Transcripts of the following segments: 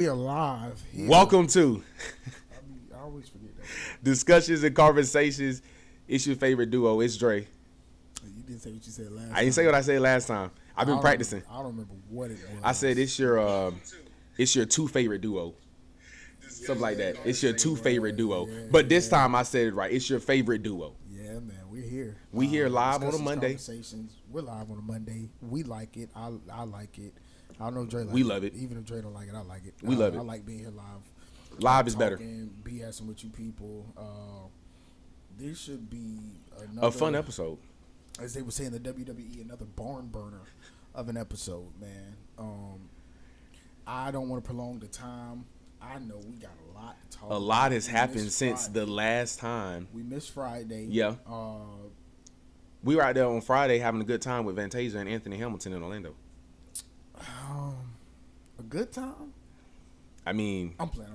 We are live. Here. Welcome to I always forget that. Discussions and Conversations. It's your favorite duo. It's Dre. You didn't say what you said last time. I didn't say what I said last time. I've been practicing. I don't remember what it was. I said it's your two favorite duo. Something like that. It's your two favorite duo. But this time I said it right. It's your favorite duo. Yeah, man. We're here. We here live on a Monday. Conversations. We're live on a Monday. We like it. I like it. I don't know if Dre like it. We love it. Even if Dre don't like it, I like it. We love it. I like being here live. Live is better. BSing with you people. This should be A fun episode. As they would say in the WWE, another barn burner of an episode, man. I don't want to prolong the time. I know we got a lot to talk about. A lot has happened since the last time. We missed Friday. Yeah. We were out there on Friday having a good time with Fantasia and Anthony Hamilton in Orlando. A good time? I mean, I'm playing.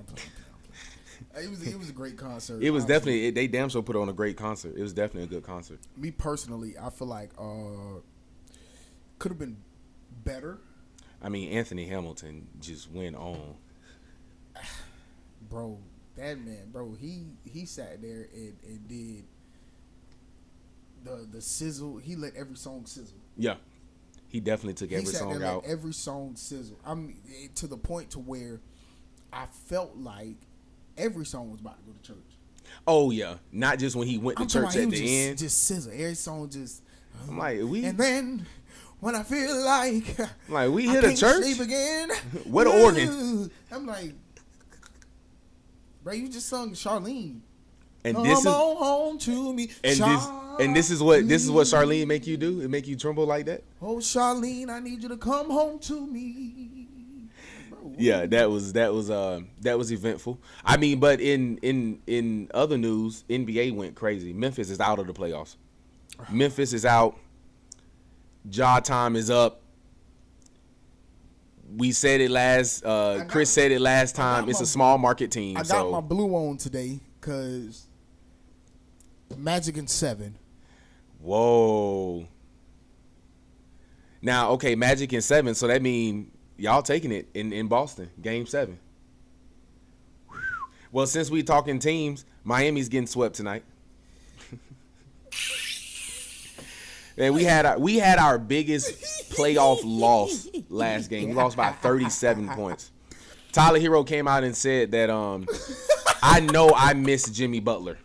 It was a great concert. It was definitely, they damn sure put on a great concert. It was definitely a good concert. Me personally, I feel like could have been better. I mean, Anthony Hamilton just went on. Bro, that man, he sat there and did the sizzle. He let every song sizzle. Yeah. He definitely took every song out. Let every song sizzle. I mean, to the point to where I felt like every song was about to go to church. Oh yeah, not just when he went to church at the end. Just sizzle. Every song just. I'm like, and then when I feel like we hit a church sleep again. What an organ. I'm like, bro, you just sung Charlene. And Come this is on home to me, this is what Charlene make you do. It make you tremble like that. Oh Charlene, I need you to come home to me. Bro, yeah, that was eventful. I mean, but in other news, NBA went crazy. Memphis is out of the playoffs. Memphis is out. Ja time is up. We said it last. Chris said it last time. It's a small market team. I got my blue on today because Magic in 7. Whoa. Now, okay, Magic in 7. So that means y'all taking it in Boston, Game 7. Well, since we talking teams, Miami's getting swept tonight. And we had our biggest playoff loss last game. We lost by 37 points. Tyler Hero came out and said that I know I miss Jimmy Butler.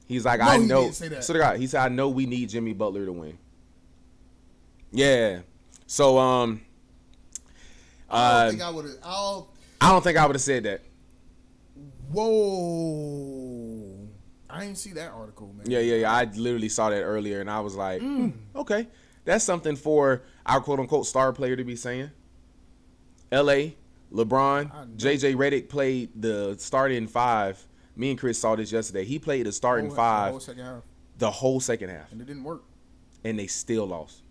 He's like, I know. So God, he said, I know we need Jimmy Butler to win. Yeah. So I don't think I would have. I don't think I would have said that. Whoa. I didn't see that article, man. Yeah. I literally saw that earlier, and I was like, okay, that's something for our quote-unquote star player to be saying. L.A., LeBron, J.J. Redick played the starting 5. Me and Chris saw this yesterday. He played the starting 5 the whole second half. And it didn't work. And they still lost.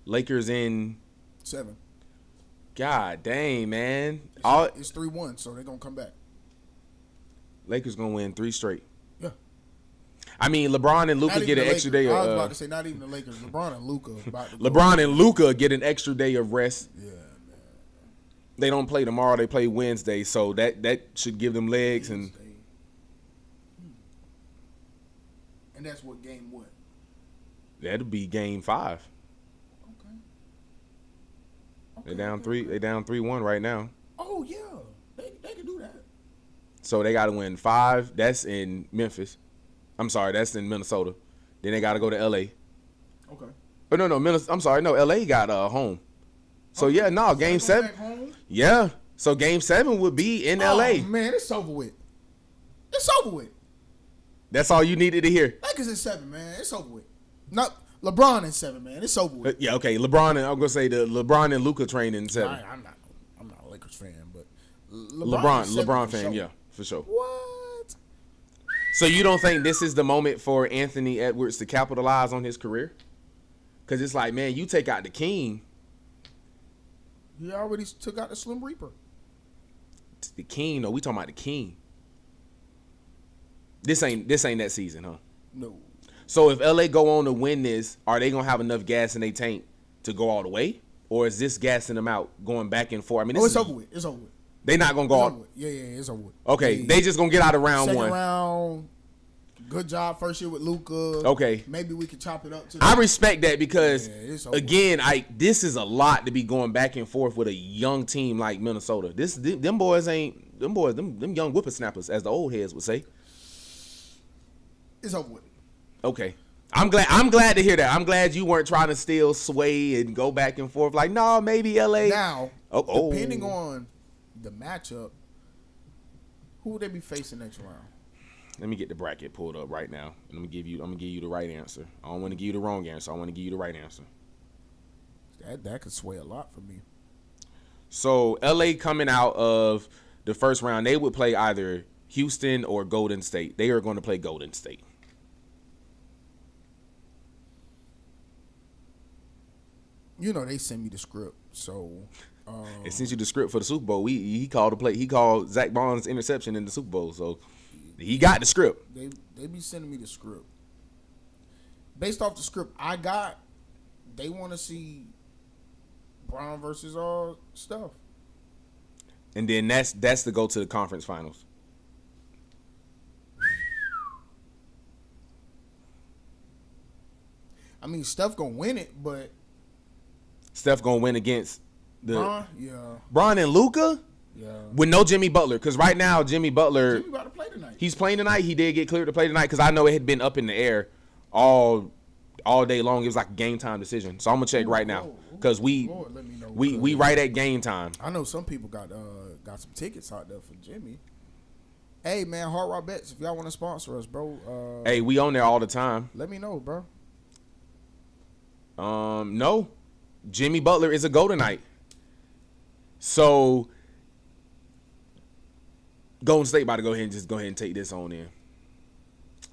Lakers in 7. God dang, man. It's 3-1, so they're going to come back. Lakers going to win 3 straight. Yeah. I mean, LeBron and Luka get an extra day of... I was about to say, not even the Lakers. LeBron and Luka about to LeBron and Luka get an extra day of rest. Yeah, man. They don't play tomorrow. They play Wednesday, so that should give them legs. And that's what game what? That'll be game 5. Okay. They down 3. They down 3-1 right now. Oh yeah, they can do that. So they got to win 5. That's in Memphis. I'm sorry, that's in Minnesota. Then they got to go to L.A. Okay. But no, I'm sorry, no, L.A. got home. So yeah, no, game 7. Home? Yeah. So game 7 would be in L.A. Man, it's over with. It's over with. That's all you needed to hear. Lakers in 7, man. It's over with. Not LeBron in 7, man. It's over with. Yeah, okay. LeBron and I'm gonna say the LeBron and Luka train in 7. I'm not a Lakers fan, but LeBron fan, yeah, for sure. What? So you don't think this is the moment for Anthony Edwards to capitalize on his career? Because it's like, man, you take out the king. He already took out the Slim Reaper. The king, no, we talking about the king. This ain't that season, huh? No. So if LA go on to win this, are they gonna have enough gas in their tank to go all the way, or is this gassing them out, going back and forth? I mean, it's over with. It's over with. They not gonna go. Yeah, it's over. Okay, yeah. They just gonna get out of round Second one. Round. Good job first year with Luka. Okay. Maybe we could chop it up. I respect that because again, this is a lot to be going back and forth with a young team like Minnesota. Them boys ain't them young whippersnappers, as the old heads would say. It's over with. Okay. I'm glad to hear that. I'm glad you weren't trying to still sway and go back and forth like, no, maybe LA. Now, depending on the matchup, who would they be facing next round? Let me get the bracket pulled up right now. I'm gonna give you the right answer. I don't want to give you the wrong answer. I want to give you the right answer. That could sway a lot for me. So LA coming out of the first round, they would play either Houston or Golden State. They are going to play Golden State. You know they sent me the script, so. It sent you the script for the Super Bowl. He called the play. He called Zach Bond's interception in the Super Bowl. So. He got the script. They be sending me the script. Based off the script I got, they want to see Brown versus stuff. And then that's to go to the conference finals. I mean, Steph gonna win it, but Steph gonna win against Bron, Bron and Luka. Yeah. With no Jimmy Butler, because right now Jimmy Butler, about to play tonight. He's playing tonight. He did get cleared to play tonight because I know it had been up in the air all day long. It was like a game time decision. So I'm gonna check right now because we right at game time. I know some people got some tickets out there for Jimmy. Hey man, Hard Rock Bets, if y'all want to sponsor us, bro. Hey, we on there all the time. Let me know, bro. No, Jimmy Butler is a go tonight. So. Golden State about to go ahead and take this on in.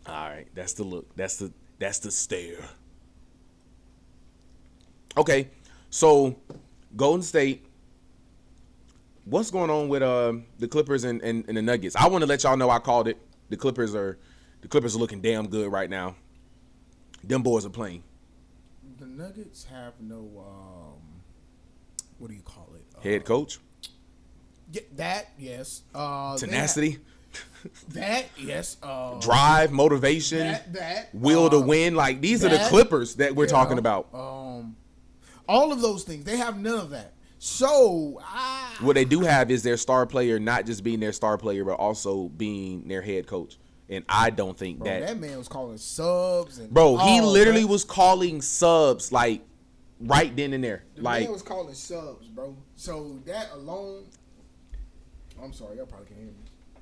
All right, that's the look. That's the stare. Okay, so Golden State. What's going on with the Clippers and the Nuggets? I want to let y'all know I called it. The Clippers are looking damn good right now. Them boys are playing. The Nuggets have no what do you call it? Head coach. Yes. Tenacity. That yes. Drive, motivation, will to win. Like these are the Clippers that we're talking about. All of those things. They have none of that. So what they do have is their star player not just being their star player, but also being their head coach. And I don't think that man was calling subs. And he literally was calling subs like right then and there. The man was calling subs, bro. So that alone. I'm sorry, y'all probably can't hear me.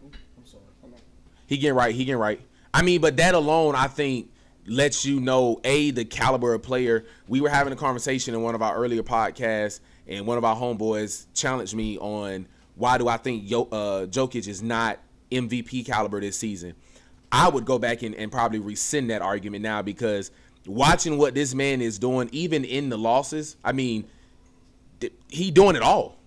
Ooh, I'm sorry. Hold on. He getting right. I mean, but that alone, I think, lets you know, the caliber of player. We were having a conversation in one of our earlier podcasts, and one of our homeboys challenged me on why do I think Jokic is not MVP caliber this season. I would go back and probably rescind that argument now because watching what this man is doing, even in the losses, I mean, he doing it all.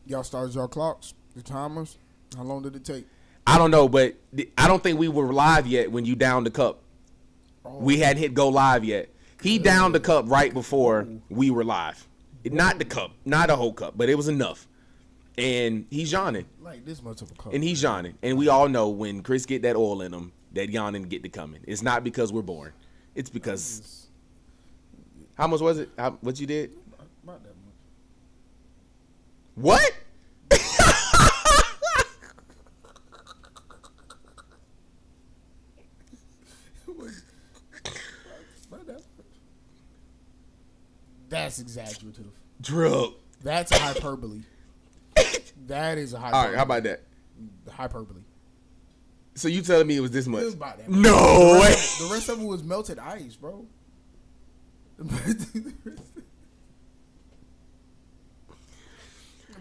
Y'all started your clocks? The timers? How long did it take? I don't know, but I don't think we were live yet when you downed the cup. Oh. We hadn't hit go live yet. He downed the cup right before we were live. Not the cup, not a whole cup, but it was enough. And he's yawning. Like this much of a cup. And he's yawning. And we all know when Chris get that oil in him, that yawning get to coming. It's not because we're born. It's because. How much was it? What you did? About that much. What? That's exaggerative. Drip. That's hyperbole. That is a hyperbole. All right, how about that? Hyperbole. So you telling me it was this much? It was about that. No way. The rest of it was melted ice, bro. I'm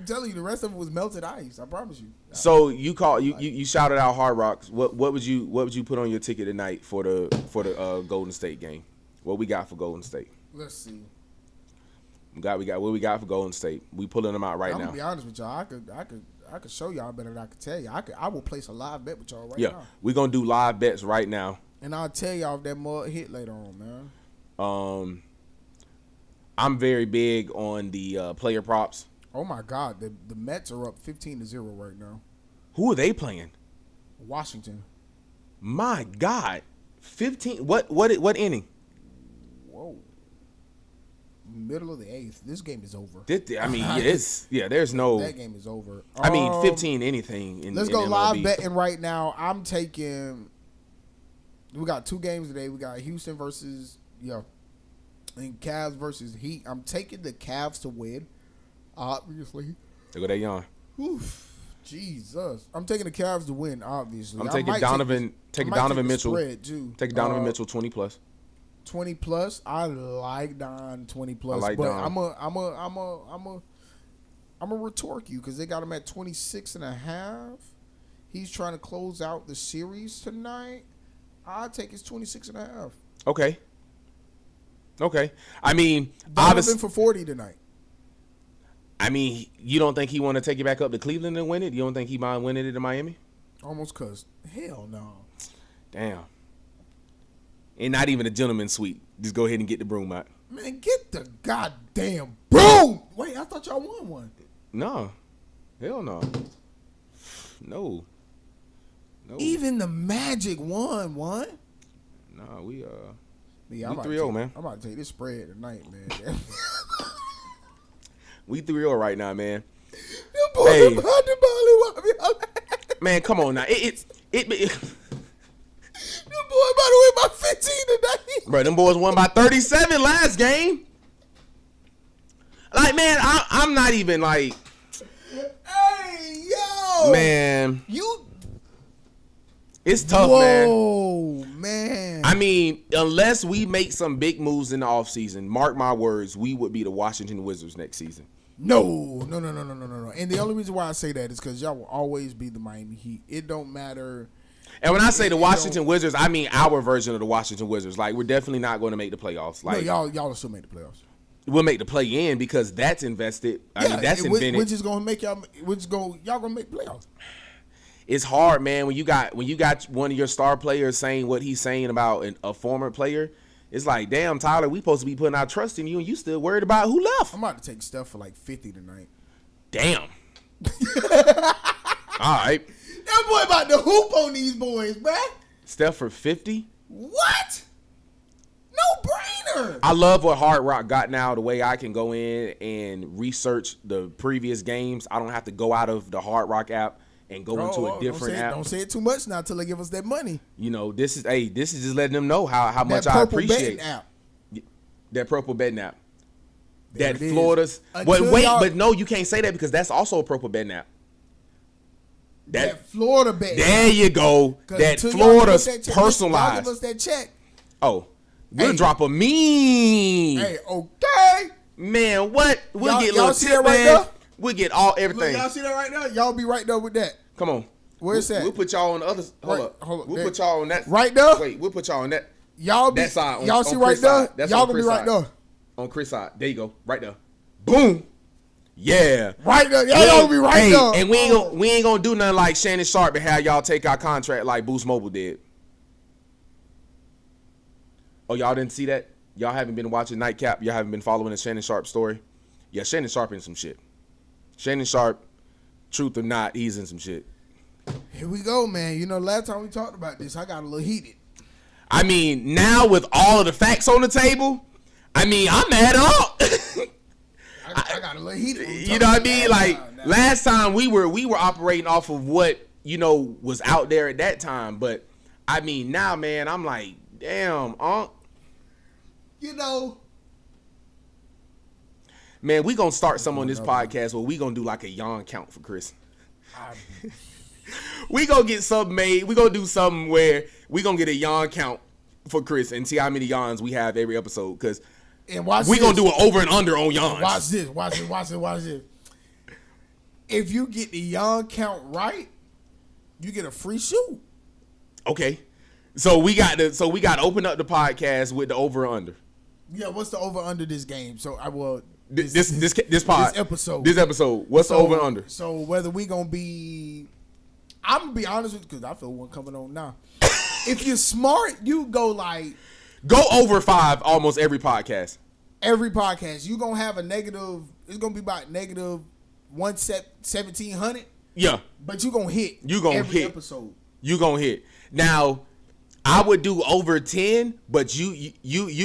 telling you, the rest of it was melted ice. I promise you. So you shouted out Hard Rocks. What would you put on your ticket tonight for the Golden State game? What we got for Golden State? Let's see. We got what we got for Golden State. We pulling them out right now. I'm gonna be honest with y'all. I could show y'all better than I could tell you. I will place a live bet with y'all right now. Yeah, we're gonna do live bets right now. And I'll tell y'all if that mud hit later on, man. I'm very big on the player props. Oh my God, the Mets are up 15-0 right now. Who are they playing? Washington. My God, 15. What inning? Whoa. Middle of the 8th. This game is over. I mean, there's no. That game is over. I mean, 15 anything. Let's in go MLB. live betting right now. I'm taking. We got 2 games today. We got Houston versus and Cavs versus Heat. I'm taking the Cavs to win. Obviously. Look at that yawn. Oof. Jesus. I'm taking the Cavs to win, obviously. I'm taking Donovan. Taking Donovan Mitchell. Taking Donovan Mitchell 20+. 20+. I like Don 20+. I like but Don. I'm a retort you because they got him at 26.5. He's trying to close out the series tonight. I take his 26.5. Okay. I mean, Donovan for 40 tonight. I mean, you don't think he want to take it back up to Cleveland and win it? You don't think he mind winning it in Miami? Almost cussed. Hell no. Damn. And not even a gentleman's suite. Just go ahead and get the broom out. Man, get the goddamn broom. Wait, I thought y'all won one. No. Hell no. No. Even the Magic won one. No, we 3-0, man. I'm about to take this spread tonight, man. We 3-0 right now, man. Hey. Man, come on now. It Them boy about to win by 15 today. Bro, them boys won by 37 last game. Like, man, I'm not even like. Hey, yo. Man. It's tough, Whoa, man. I mean, unless we make some big moves in the offseason, mark my words, we would be the Washington Wizards next season. No. And the only reason why I say that is because y'all will always be the Miami Heat. It don't matter. And when I say the Washington Wizards, I mean our version of the Washington Wizards. Like, we're definitely not going to make the playoffs. Like, no, y'all will still make the playoffs. We'll make the play-in because that's invested. I mean, that's invented. Which is going to make y'all going to make playoffs. It's hard, man, when you got one of your star players saying what he's saying about a former player. It's like, damn, Tyler, we supposed to be putting our trust in you, and you still worried about who left. I'm about to take Steph for like 50 tonight. Damn. All right. That boy about to hoop on these boys, bruh. Steph for 50? What? No brainer. I love what Hard Rock got now, the way I can go in and research the previous games. I don't have to go out of the Hard Rock app and go into a different app. Don't say it too much now till they give us that money. You know, this is just letting them know how much I appreciate app. That purple betting app. There that Florida's. But no, you can't say that because that's also a purple betting app. That Florida bet. There you go. That Florida's personalized. Y'all give us that check. Oh, we'll drop a meme. Hey, okay. Man, what? We'll get y'all little see tip, that right man. there? We'll get everything. Look, y'all see that right now? Y'all be right there with that. Come on. Where's that? We'll put y'all on the other. Hold up. We'll put y'all on that. Right there? Wait, we'll put y'all on that. Y'all be. That side. Y'all see right there? Y'all gonna be right there. On Chris' side. There you go. Right there. Boom. Yeah. Right there. Y'all gonna be right there. And we ain't gonna do nothing like Shannon Sharpe and have y'all take our contract like Boost Mobile did. Oh, y'all didn't see that? Y'all haven't been watching Nightcap? Y'all haven't been following the Shannon Sharpe story? Yeah, Shannon Sharpe in some shit. Shannon Sharpe, truth or not, he's in some shit. Here we go, man. You know, last time we talked about this, I got a little heated. I mean, now with all of the facts on the table, I mean, I'm mad up. I got a little heated. You know what I mean? Like, last time we were operating off of what, you know, was out there at that time. But, I mean, now, man, I'm like, damn, you know. Man, we gonna start some on this podcast where we gonna do like a yawn count for Chris. We gonna get something made. We gonna do something where we gonna get a yawn count for Chris and see how many yawns we have every episode. Cause we gonna do an over and under on yawns. Watch this. If you get the yawn count right, you get a free shoe. Okay. So we got to open up the podcast with the over and under. Yeah, what's the over under this game? So I will. This episode. What's the over and under? So whether we gonna be, I'm gonna be honest with you because I feel one coming on now. If you're smart, you go over 5 almost every podcast. Every podcast, you gonna have a negative. It's gonna be about negative 1,700. Yeah. But you gonna hit. You gonna every hit. episode. You gonna hit. Now, I would do over 10, but you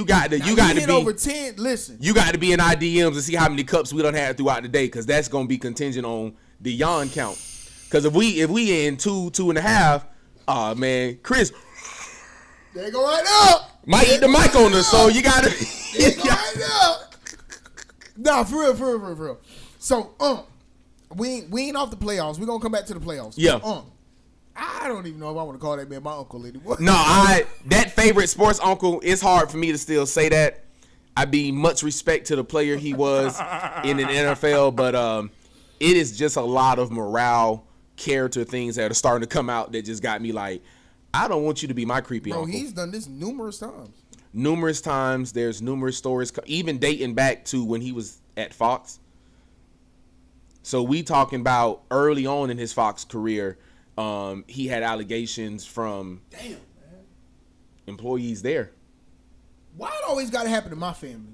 got to be over 10. Listen, you got to be in IDMs and see how many cups we done had throughout the day, because that's gonna be contingent on the yawn count. Because if we in 2.5, man, Chris, they go right up. Might eat the mic on us, so you gotta. They go right up. Nah, for real. So, we ain't off the playoffs. We gonna come back to the playoffs. Yeah. I don't even know if I want to call that man my uncle anymore. No, that favorite sports uncle, it's hard for me to still say that. I be much respect to the player he was in the NFL, but it is just a lot of morale, character things that are starting to come out that just got me like, I don't want you to be my creepy uncle. He's done this numerous times. Numerous times. There's numerous stories, even dating back to when he was at Fox. So we talking about early on in his Fox career. He had allegations from employees there. Why it always got to happen to my family?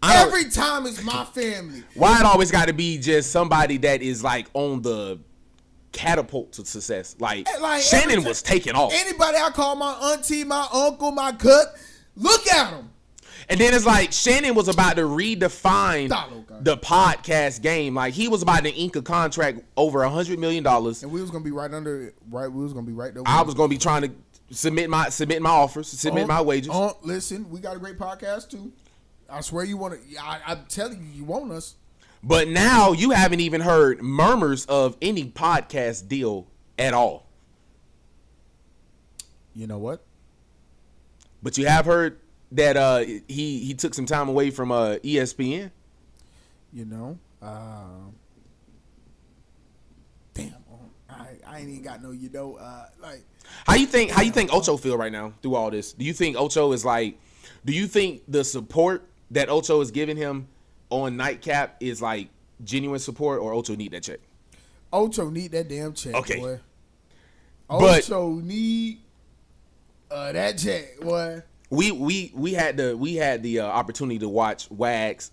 Every time it's my family. Why it always got to be just somebody that is like on the catapult to success? Like Shannon was taking off. Anybody I call my auntie, my uncle, my cousin, look at him. And then it's like Shannon was about to redefine the podcast game. Like he was about to ink a contract over $100 million. And we was gonna be right under it. Right, we was gonna be right there. I was gonna be trying to submit my offers, submit my wages. Listen, we got a great podcast too. I swear you want to. I'm telling you, you want us. But now you haven't even heard murmurs of any podcast deal at all. You know what? But you have heard that he took some time away from ESPN. You know, damn, I ain't even got no. Like how you think Ocho feel right now through all this? Do you think Ocho is like? Do you think the support that Ocho is giving him on Nightcap is like genuine support, or Ocho need that check? Ocho need that damn check, okay. Boy. Ocho need that check, boy. We had the opportunity to watch Wags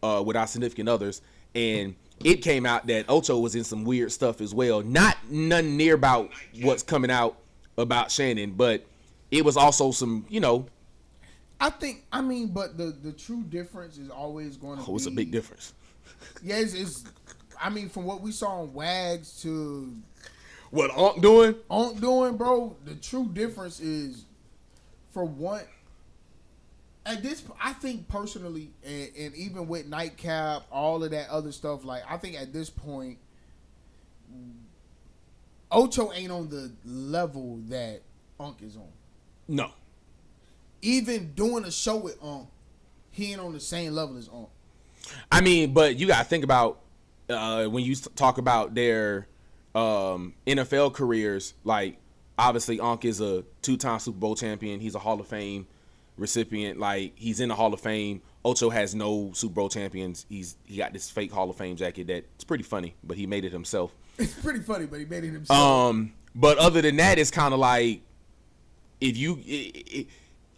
with our significant others, and it came out that Ocho was in some weird stuff as well. Nothing near about what's coming out about Shannon, but it was also some, I mean, but the true difference is always going to be. It's a big difference. Yes, I mean, from what we saw on Wags to what Unc doing, bro. The true difference is, for one, at this, I think personally, and even with Nightcap, all of that other stuff, like I think at this point, Ocho ain't on the level that Unc is on. No. Even doing a show with Unc, he ain't on the same level as Unc. I mean, but you got to think about when you talk about their NFL careers, like obviously Unc is a 2-time Super Bowl champion. He's a Hall of Fame recipient. Like he's in the Hall of Fame. Ocho has no Super Bowl champions. He got this fake Hall of Fame jacket that's pretty funny, but he made it himself. It's pretty funny, but he made it himself. But other than that, it's kind of like if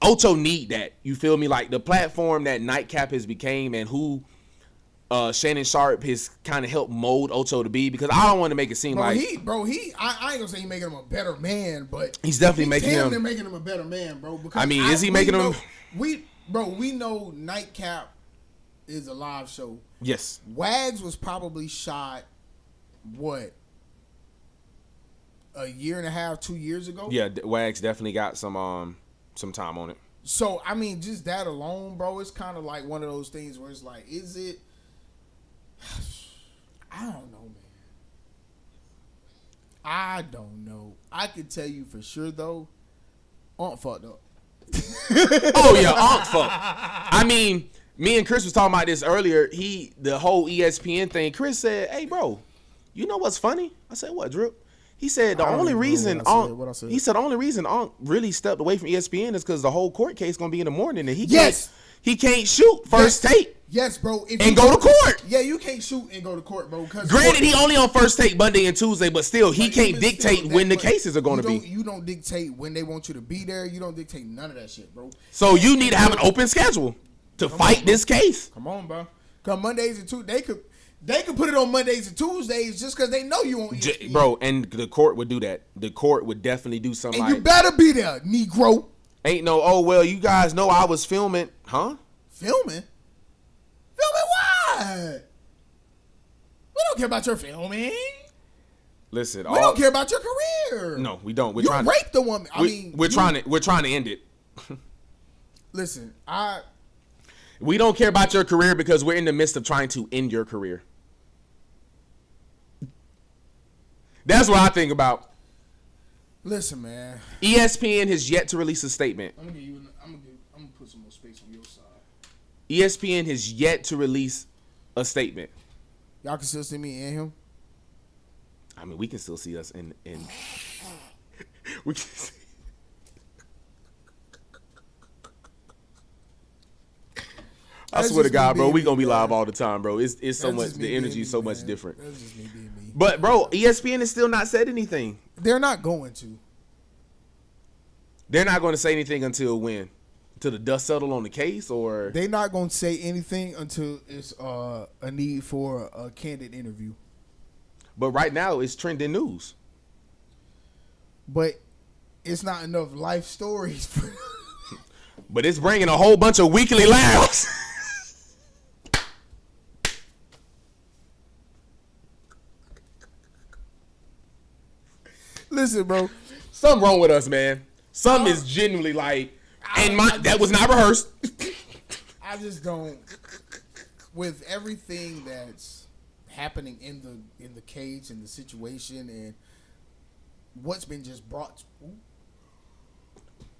Ocho need that. You feel me? Like the platform that Nightcap has became and who Shannon Sharpe has kind of helped mold Ocho to be, because I don't want to make it seem I ain't gonna say he's making him a better man, but he's definitely making him a better man, bro. Because I mean, is he making him? We know Nightcap is a live show. Yes. Wags was probably shot, what, a year and a half, 2 years ago? Yeah, Wags definitely got some time on it. So, I mean, just that alone, bro, it's kind of like one of those things where it's like, is it? I don't know, man. I don't know. I can tell you for sure, though, Aunt fucked up. Oh, yeah, Aunt fucked. I mean, me and Chris was talking about this earlier. The whole ESPN thing, Chris said, hey, bro, you know what's funny? I said, what, Drip? He said the only reason Unc really stepped away from ESPN is because the whole court case gonna be in the morning, and he can't shoot first take. Yes, bro. And go to court. Yeah, you can't shoot and go to court, bro. Granted, he only on first take Monday and Tuesday, but still, he can't dictate when the cases are gonna be. You don't dictate when they want you to be there. You don't dictate none of that shit, bro. So you need to have an open schedule to fight this case. Come on, bro. Because Mondays and Tuesdays, They can put it on Mondays and Tuesdays just because they know you on ESPN. Bro, and the court would do that. The court would definitely do something and you better be there, Negro. Ain't no, oh, well, you guys know I was filming. Huh? Filming? Filming what? We don't care about your filming. Listen, we don't care about your career. No, we don't. You raped the woman. We're trying to end it. Listen, we don't care about your career because we're in the midst of trying to end your career. That's what I think about. Listen, man. ESPN has yet to release a statement. I'm gonna put some more space on your side. ESPN has yet to release a statement. Y'all can still see me and him. I mean, we can still see us in we can see. I swear to God, bro, we gonna be live all the time, bro. It's so much. The energy is so much different. That's just me being me. But bro, ESPN has still not said anything. They're not going to. They're not going to say anything until when? Until the dust settle on the case, or they're not going to say anything until it's a need for a candid interview. But right now, it's trending news. But it's not enough life stories. But it's bringing a whole bunch of weekly laughs. Listen, bro. Something wrong with us, man. Something is genuinely like, that was not rehearsed. I just don't. With everything that's happening in the cage and the situation and what's been just brought.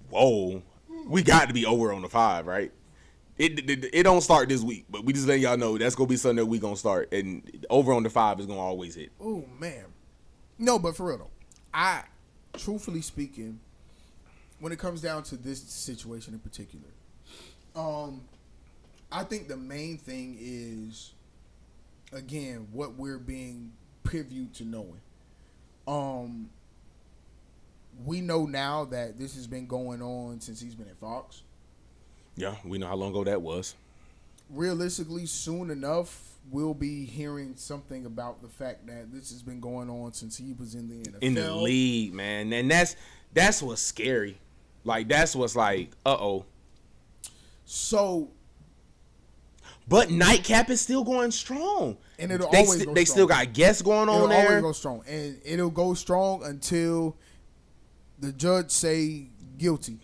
Whoa, we got to be over on the 5, right? It don't start this week, but we just let y'all know that's gonna be something that we gonna start, and over on the 5 is gonna always hit. Oh man, no, but for real though. Truthfully speaking, when it comes down to this situation in particular, I think the main thing is, again, what we're being previewed to knowing. We know now that this has been going on since he's been at Fox. Yeah, we know how long ago that was. Realistically, soon enough, we'll be hearing something about the fact that this has been going on since he was in the NFL. In the league, man. And that's what's scary. Like, that's what's like, uh-oh. So. But Nightcap is still going strong. And it'll always go strong. They still got guests going on there. It'll always go strong. And it'll go strong until the judge say guilty.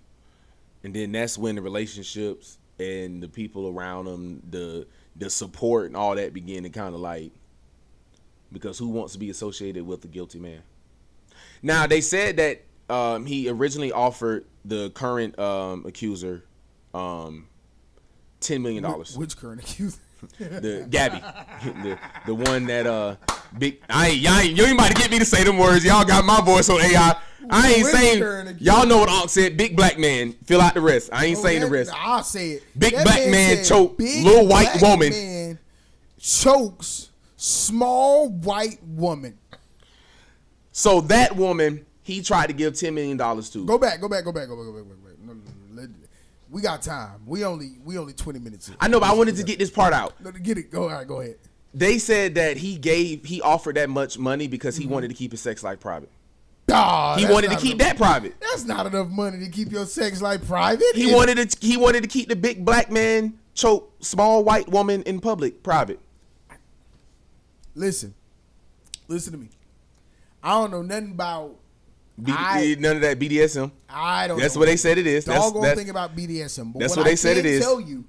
And then that's when the relationships and the people around them, the support and all that begin to kind of like, because who wants to be associated with a guilty man? Now, they said that he originally offered the current accuser $10 million. Which current accuser? The Gabby, the one that big. You ain't about to get me to say them words. Y'all got my voice on AI. I ain't saying. Y'all know what Unc said. Big black man, fill out the rest. I ain't saying the rest. I'll say it. Big black man choke little white woman. Man chokes small white woman. So that woman, he tried to give $10 million to. Go back. No, we got time. We only 20 minutes in. I know, but I wanted to get this part out. Get it. Go ahead. They said that he offered that much money because he wanted to keep his sex life private. He wanted to keep that private. That's not enough money to keep your sex life private. He wanted to keep the big black man choke small white woman in public private. Listen to me. I don't know nothing about none of that BDSM. I don't. That's what they said it is. Doggone thing about BDSM. But that's what they said it is. What I can tell you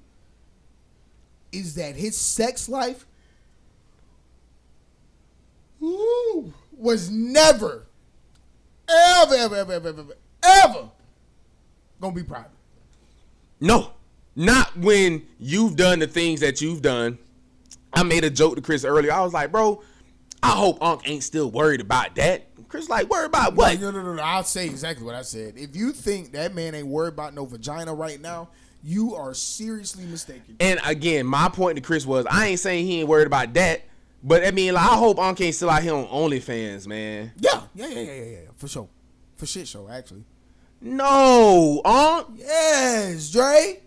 is that his sex life was never, ever gonna be private. No, not when you've done the things that you've done. I made a joke to Chris earlier. I was like, bro, I hope Unc ain't still worried about that. Chris like, worried about what? No. I'll say exactly what I said. If you think that man ain't worried about no vagina right now, you are seriously mistaken. And again, my point to Chris was, I ain't saying he ain't worried about that, but I mean, like, I hope Unc ain't still out here on OnlyFans, man. Yeah, for sure. For shit show, actually. No, Unc. Yes, Dre.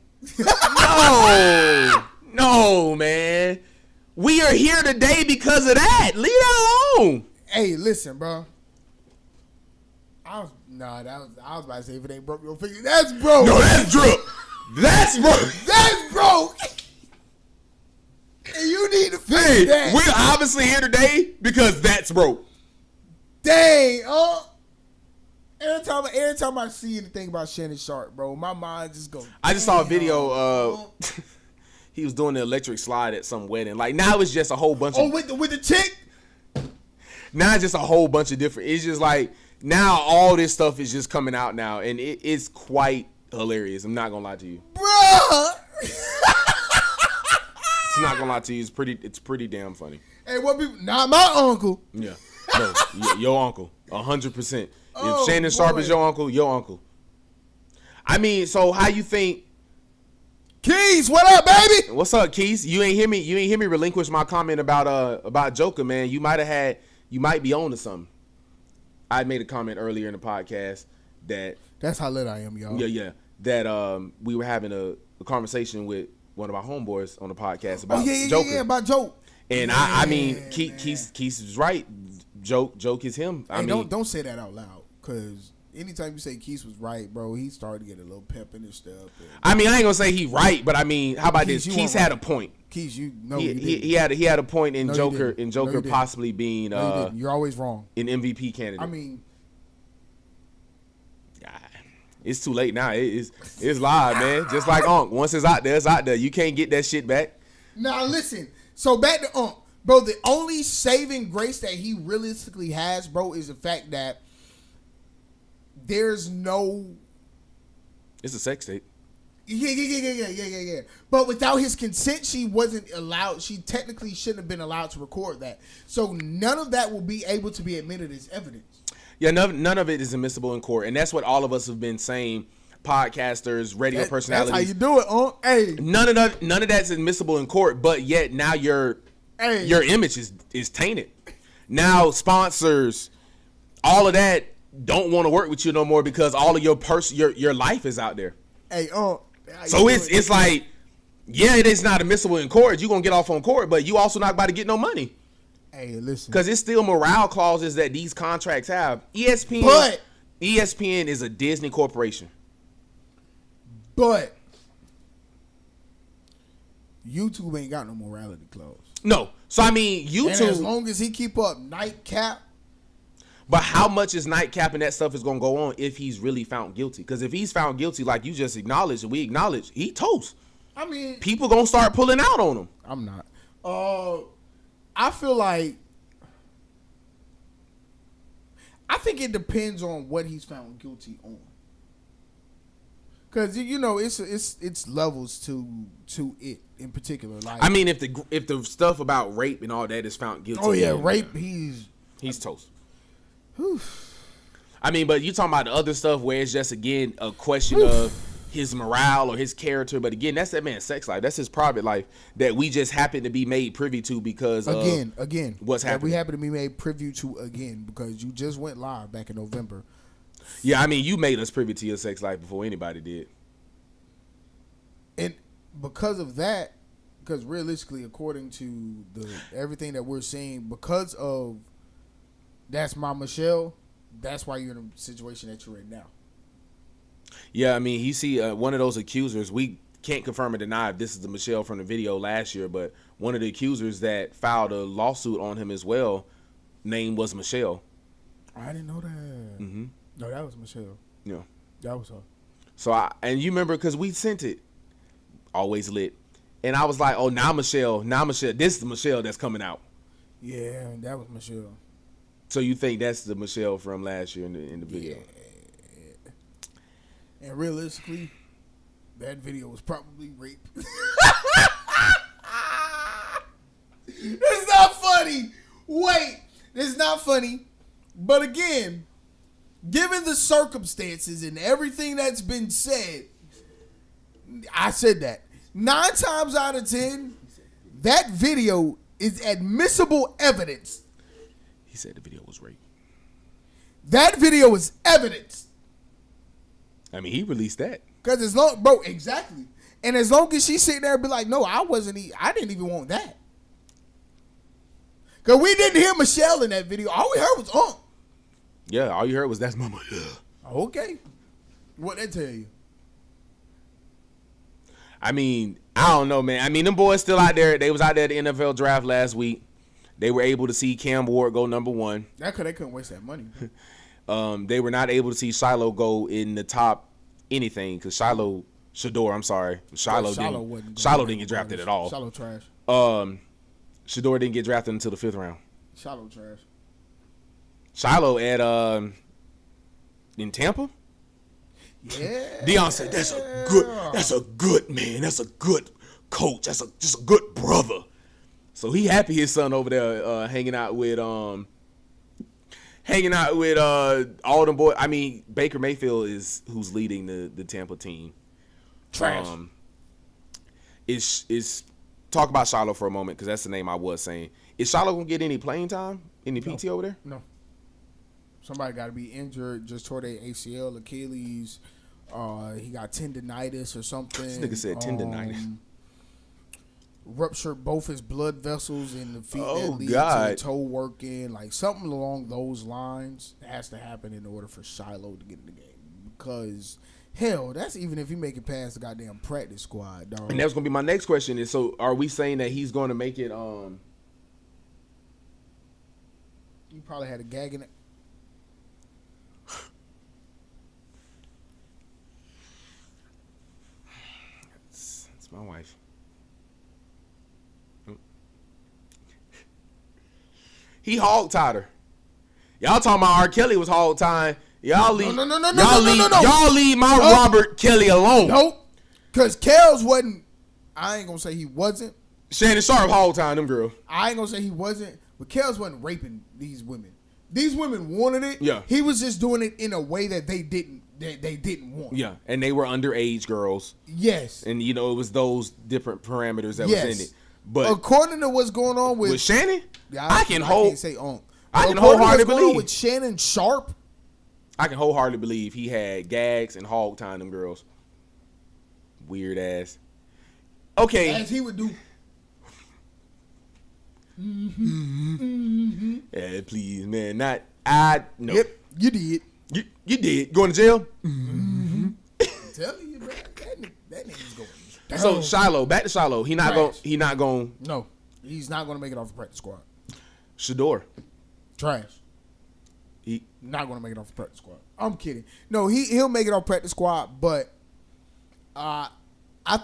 No, man. We are here today because of that. Leave that alone. Hey, listen, bro. I was about to say if it ain't broke, you'll fix it. That's broke. No, that's drip. That's broke. That's broke. And you need to fix that. We're obviously here today because that's broke. Dang, every time I see anything about Shannon Sharpe, bro, my mind just goes. I just saw a video. He was doing the electric slide at some wedding. Like now it's just a whole bunch of. Oh, with the chick. Now it's just a whole bunch of different. It's just like now all this stuff is just coming out now, and it's quite hilarious. I'm not gonna lie to you, bruh. It's not gonna lie to you. It's pretty damn funny. Hey, what people? Not my uncle. Yeah, no, your uncle, 100%. Oh, if Shannon Sharpe is your uncle. I mean, so how you think? Keys, what up, baby? What's up, Keys? You ain't hear me relinquish my comment about Joker, man. You might be on to something. I made a comment earlier in the podcast that's how lit I am, y'all. Yeah. That we were having a conversation with one of our homeboys on the podcast about Joker. Yeah, about Joke. And I mean, Keys is right. Joke is him. Hey, don't say that out loud, because anytime you say Keys was right, bro, he started to get a little pep in his step. I mean, I ain't gonna say he right, but I mean, how about this? Keys had a point. Keys, he had a point in Joker possibly being you're always wrong. An MVP candidate. I mean, it's too late now. It's live, man. Just like Unc. Once it's out there. You can't get that shit back. Now listen. So back to Unc, bro. The only saving grace that he realistically has, bro, is the fact that there's no. It's a sex tape. Yeah. But without his consent, she wasn't allowed. She technically shouldn't have been allowed to record that. So none of that will be able to be admitted as evidence. Yeah, none of it is admissible in court, and that's what all of us have been saying. Podcasters, radio personalities. That's how you do it, Hey, none of that's admissible in court, but yet now your image is tainted. Now sponsors, all of that don't want to work with you no more because all of your life is out there. Hey, so it's like, yeah, it is not admissible in court. You're gonna get off on court, but you also not about to get no money. Hey, listen. Because it's still morale clauses that these contracts have. ESPN is a Disney corporation. But YouTube ain't got no morality clause. No. So, I mean, YouTube. And as long as he keep up nightcap. But how much is nightcap and that stuff is going to go on if he's really found guilty? Because if he's found guilty, like you just acknowledged and we acknowledge, he toast. I mean. People going to start pulling out on him. I'm not. I feel like. I think it depends on what he's found guilty on. Because it's levels to it in particular. Like, I mean, if the stuff about rape and all that is found guilty. Oh yeah, rape. He's toast. Whew. I mean, but you talking about the other stuff where it's just again a question of his morale or his character. But again, that's that man's sex life. That's his private life that we just happen to be made privy to because again what's happening. We happen to be made privy to again because you just went live back in November. Yeah, I mean, you made us privy to your sex life before anybody did. And because of that, because realistically, according to everything that we're seeing, because of that's my Michelle, that's why you're in the situation that you're in now. Yeah, I mean, you see one of those accusers, we can't confirm or deny if this is the Michelle from the video last year, but one of the accusers that filed a lawsuit on him as well, name was Michelle. I didn't know that. Mm-hmm. No, that was Michelle. Yeah. That was her. So, and you remember, because we sent it, always lit. And I was like, oh, now Michelle, this is the Michelle that's coming out. Yeah, that was Michelle. So you think that's the Michelle from last year in the video? Yeah. And realistically, that video was probably rape. It's not funny. Wait, it's not funny. But again, given the circumstances and everything that's been said, I said that 9 times out of 10, that video is admissible evidence. He said the video was rape. That video is evidence. I mean, he released that. Because as long, bro, exactly. And as long as she's sitting there and be like, no, I didn't even want that. Because we didn't hear Michelle in that video. All we heard was Unc. Yeah, all you heard was that's mama. Yeah. Okay. What they tell you? I mean, I don't know, man. I mean, them boys still out there. They was out there at the NFL draft last week. They were able to see Cam Ward go number 1. That they couldn't waste that money. They were not able to see Shiloh go in the top anything because Shedeur, I'm sorry. Shiloh didn't get drafted at all. Shiloh trash. Shedeur didn't get drafted until the 5th round. Shiloh trash. Shiloh at in Tampa? Yeah. Deion said that's a good man. That's a good coach. That's just a good brother. So he happy his son over there hanging out with all them boys. I mean, Baker Mayfield is who's leading the Tampa team. Trash. Is talk about Shiloh for a moment because that's the name I was saying. Is Shiloh gonna get any playing time? Any PT over there? No. Somebody got to be injured. Just tore their ACL, Achilles. He got tendonitis or something. This nigga said tendonitis. Ruptured both his blood vessels in the feet Oh, that lead God. to the toe working. Like something along those lines has to happen in order for Shiloh to get in the game. Because, hell, that's even if he make it past the goddamn practice squad, dog. And that's gonna be my next question. Is so are we saying that he's gonna make it? He probably had a gag in it. It's my wife. He hog-tied her. Y'all talking about R. Kelly was hog-tying. Y'all leave my Robert Kelly alone. Nope. Because Kels wasn't, I ain't going to say he wasn't. Shannon Sharpe hog-tying them girls. I ain't going to say he wasn't, but Kels wasn't raping these women. These women wanted it. Yeah. He was just doing it in a way that they didn't want. Yeah, and they were underage girls. Yes. And, it was those different parameters that Yes. was in it. But according to what's going on with Shannon, yeah, I can wholeheartedly believe with Shannon Sharpe. I can wholeheartedly believe he had gags and hog tying them girls. Weird ass. Okay. As he would do. Yeah, please, man. No. Yep, you did. You did. Going to jail? I'm telling you, bro. That nigga's going. So Shiloh, back to Shiloh. He not going. No, he's not going to make it off the practice squad. Shedeur. Trash. He not going to make it off the practice squad. I'm kidding. No, he'll make it off practice squad, but I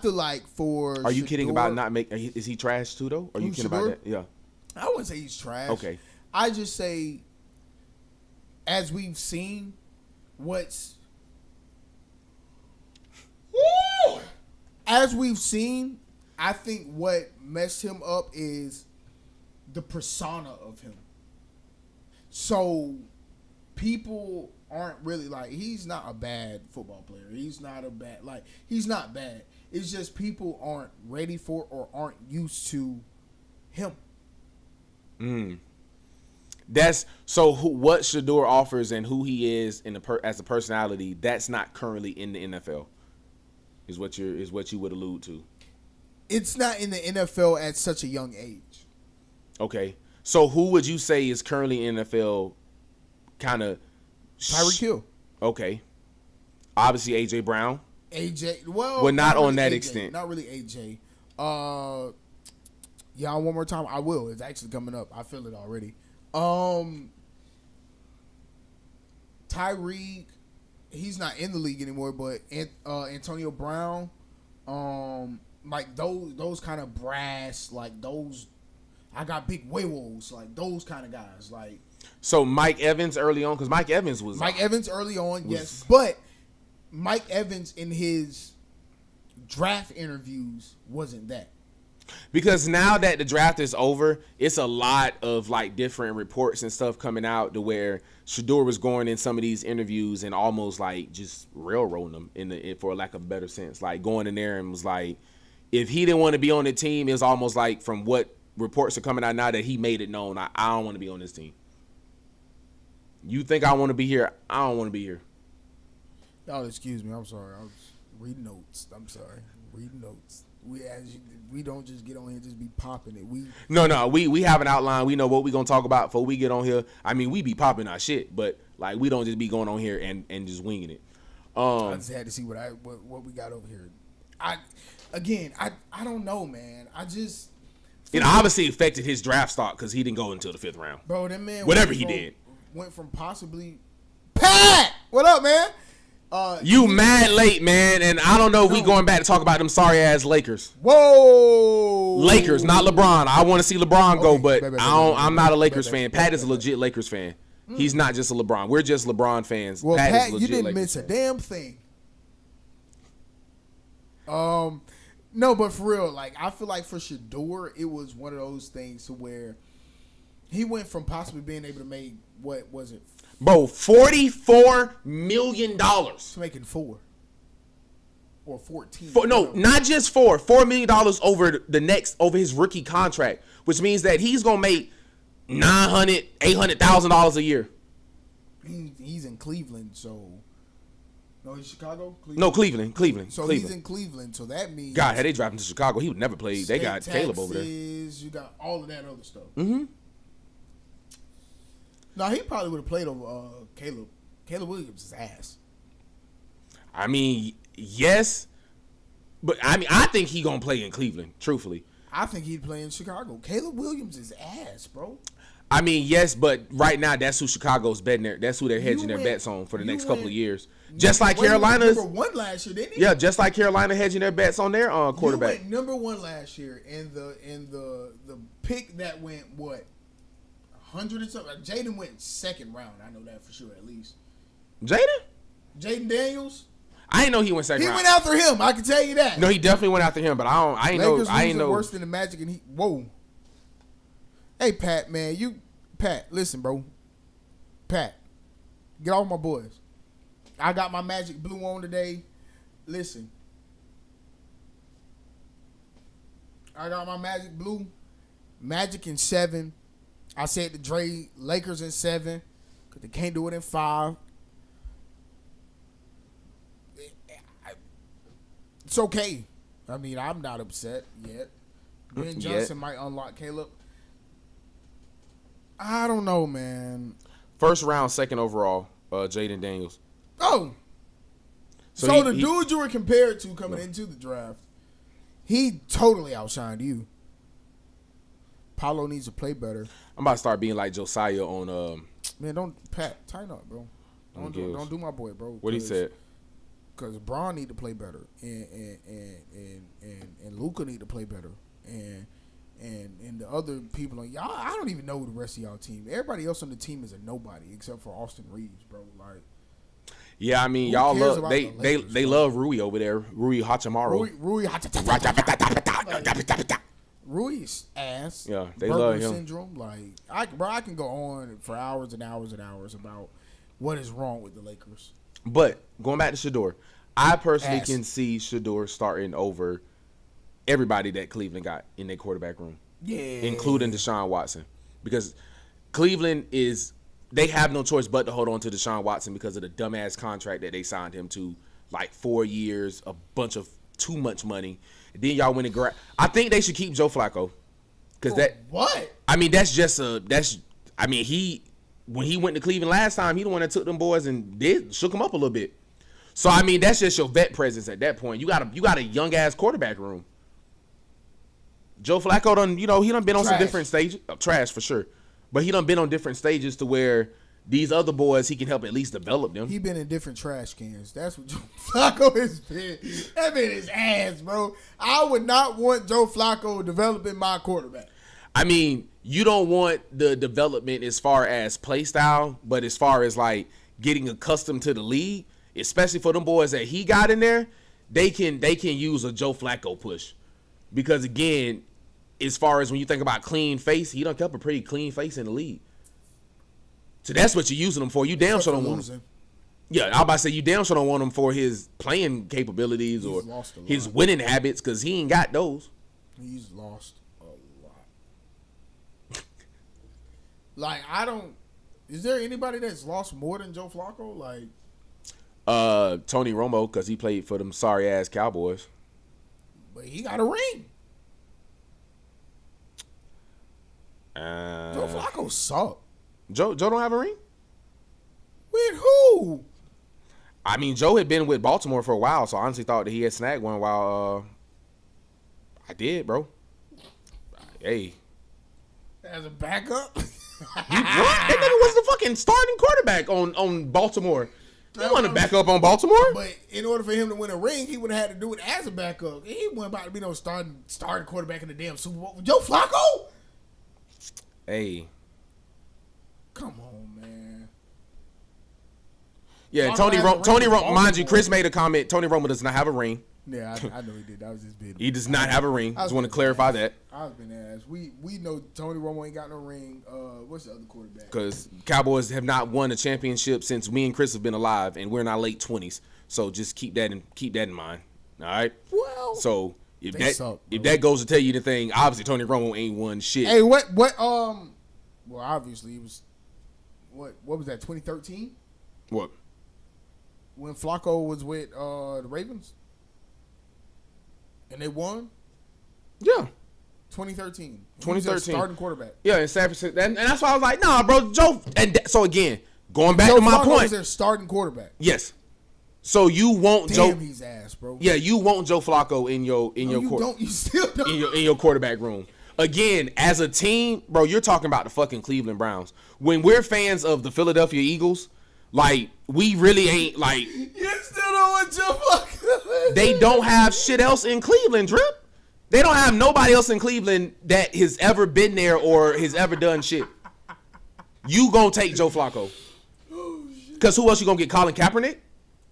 feel like for Are you Shedeur, kidding about not making? Is he trash too though? Are you kidding about that? Yeah. I wouldn't say he's trash. Okay. I just say, as we've seen, as we've seen, I think what messed him up is the persona of him. So people aren't really like, he's not a bad football player. He's not bad. It's just people aren't ready for or aren't used to him. That's so. What Shedeur offers and who he is as a personality, that's not currently in the NFL. Is what you would allude to. It's not in the NFL at such a young age. Okay, so who would you say is currently in the NFL? Kind of Tyreek Hill. Okay, obviously AJ Brown. AJ. Well, not on really that AJ, extent. Not really AJ. Yeah, one more time. I will. It's actually coming up. I feel it already. Tyreek, he's not in the league anymore, but Antonio Brown, like those kind of brass, like those, I got big huevos, like those kind of guys, like. So Mike Evans early on, because Mike Evans early on, yes, but Mike Evans in his draft interviews wasn't that. Because now that the draft is over, it's a lot of like different reports and stuff coming out to where Shedeur was going in some of these interviews and almost like just railroading them for lack of a better sense, like going in there and was like, if he didn't want to be on the team, it's almost like from what reports are coming out now that he made it known, I don't want to be on this team. You think I want to be here? I don't want to be here. Oh, excuse me. I'm sorry. I was reading notes. I'm sorry. Reading notes. We don't just get on here and just be popping it. We have an outline. We know what we gonna talk about before we get on here. I mean, we be popping our shit, but like we don't just be going on here and just winging it. I just had to see what we got over here. I don't know, man. It obviously affected his draft stock because he didn't go until the 5th round. Bro, that man. Whatever he did went from possibly. Pat, what up, man? You mad late, man, and I don't know if we going back to talk about them sorry ass Lakers. Whoa, Lakers, not LeBron. I want to see LeBron go, but I'm not a Lakers fan. Pat is a legit Lakers fan. He's not just a LeBron. We're just LeBron fans. Well, Pat you didn't miss a damn thing. No, but for real, like I feel like for Shedeur, it was one of those things to where he went from possibly being able to make what was it? Bro, $44 million. To making 4 or 14. Not just $4 million over his rookie contract, which means that he's gonna make $800,000 a year. He's in Cleveland, so no, he's Chicago. No, Cleveland. So he's in Cleveland, so that means God, had they dropped him to Chicago, he would never play. They got taxes, Caleb over there. You got all of that other stuff. Mm-hmm. No, he probably would have played over Caleb. Caleb Williams' ass. I mean, yes, but I think he gonna play in Cleveland. Truthfully, I think he'd play in Chicago. Caleb Williams' ass, bro. I mean, yes, but right now that's who Chicago's betting there. That's who they're hedging their bets on for the next couple of years. Just like Carolina's number 1 last year, didn't he? Yeah, just like Carolina hedging their bets on their quarterback. You went number 1 last year, and the pick that went what 100 and something. Jaden went 2nd round. I know that for sure, at least. Jaden Daniels. I didn't know he went 2nd round. He went after him. I can tell you that. No, he definitely went after him, but I ain't know. Worse than the Magic, and whoa. Hey, Pat, man, listen, bro. Pat, get off my boys. I got my Magic blue on today. Listen. I got my Magic blue. Magic in 7. I said to Dre, Lakers in 7. Because they can't do it in 5. It's okay. I mean, I'm not upset yet. Ben Johnson might unlock Caleb. I don't know, man. 1st round, 2nd overall, Jaden Daniels. Oh. So the dude you were compared to coming into the draft, he totally outshined you. Paulo needs to play better. I'm about to start being like Josiah on Man, Pat, tighten up, bro. Don't do my boy, bro. What he said. Because Braun need to play better, and Luka need to play better, and the other people on y'all. I don't even know the rest of y'all team. Everybody else on the team is a nobody except for Austin Reeves, bro. Like, yeah, I mean, y'all love they love Rui over there, Rui Hachimura. Rui's ass. Yeah, they Burger love him. Syndrome. Like, I can go on for hours and hours and hours about what is wrong with the Lakers. But going back to Shedeur, I personally can see Shedeur starting over everybody that Cleveland got in their quarterback room. Yeah. Including Deshaun Watson. Because Cleveland they have no choice but to hold on to Deshaun Watson because of the dumbass contract that they signed him to, like 4 years, a bunch of too much money. And then y'all went and I think they should keep Joe Flacco. What? I mean, when he went to Cleveland last time, he the one that took them boys and shook them up a little bit. So I mean, that's just your vet presence at that point. You got a young ass quarterback room. Joe Flacco he done been on some different stages. Trash for sure. But he done been on different stages to where these other boys, he can help at least develop them. He been in different trash cans. That's what Joe Flacco has been. That been his ass, bro. I would not want Joe Flacco developing my quarterback. I mean, you don't want the development as far as play style, but as far as like getting accustomed to the league, especially for them boys that he got in there, they can use a Joe Flacco push. Because again, as far as when you think about clean face, he done kept a pretty clean face in the league. So that's what you're using him for. You damn sure don't want him. Yeah, I was about to say you damn sure don't want him for his playing capabilities or his winning habits because he ain't got those. He's lost a lot. Is there anybody that's lost more than Joe Flacco? Like, Tony Romo, because he played for them sorry ass Cowboys. but he got a ring. Joe Flacco suck. Joe don't have a ring? With who? I mean, Joe had been with Baltimore for a while, so I honestly thought that he had snagged one while I did, bro. Hey. As a backup? What? That nigga was the fucking starting quarterback on Baltimore. You want to back up on Baltimore? But in order for him to win a ring, he would have had to do it as a backup. He wasn't about to be no starting quarterback in the damn Super Bowl. Joe Flacco? Hey. Come on, man. Yeah, Tony Romo, mind you, Chris made a comment. Tony Romo does not have a ring. Yeah, I know he did. That was his bid. He does not have a ring. Just want to clarify that. I was been asked. We know Tony Romo ain't got no ring. What's the other quarterback? Because Cowboys have not won a championship since me and Chris have been alive, and we're in our late 20s. So just keep that in mind. All right. Well, so if that goes to tell you the thing, obviously Tony Romo ain't won shit. Hey, what? Well, obviously it was. What was that? 2013. What? When Flacco was with the Ravens. And they won? Yeah. 2013. 2013. Starting quarterback. Yeah, in San Francisco. And that's why I was like, nah, bro, Joe. So again, going back to my Flacco point. Was their starting quarterback. Yes. So you want Joe. Damn, he's ass, bro. Yeah, you want Joe Flacco in your You still don't. in your quarterback room. Again, as a team, bro, you're talking about the fucking Cleveland Browns. When we're fans of the Philadelphia Eagles, like, we really ain't, like... You still don't want Joe Flacco. They don't have shit else in Cleveland, Drip. They don't have nobody else in Cleveland that has ever been there or has ever done shit. You gonna take Joe Flacco. Because who else you gonna get? Colin Kaepernick?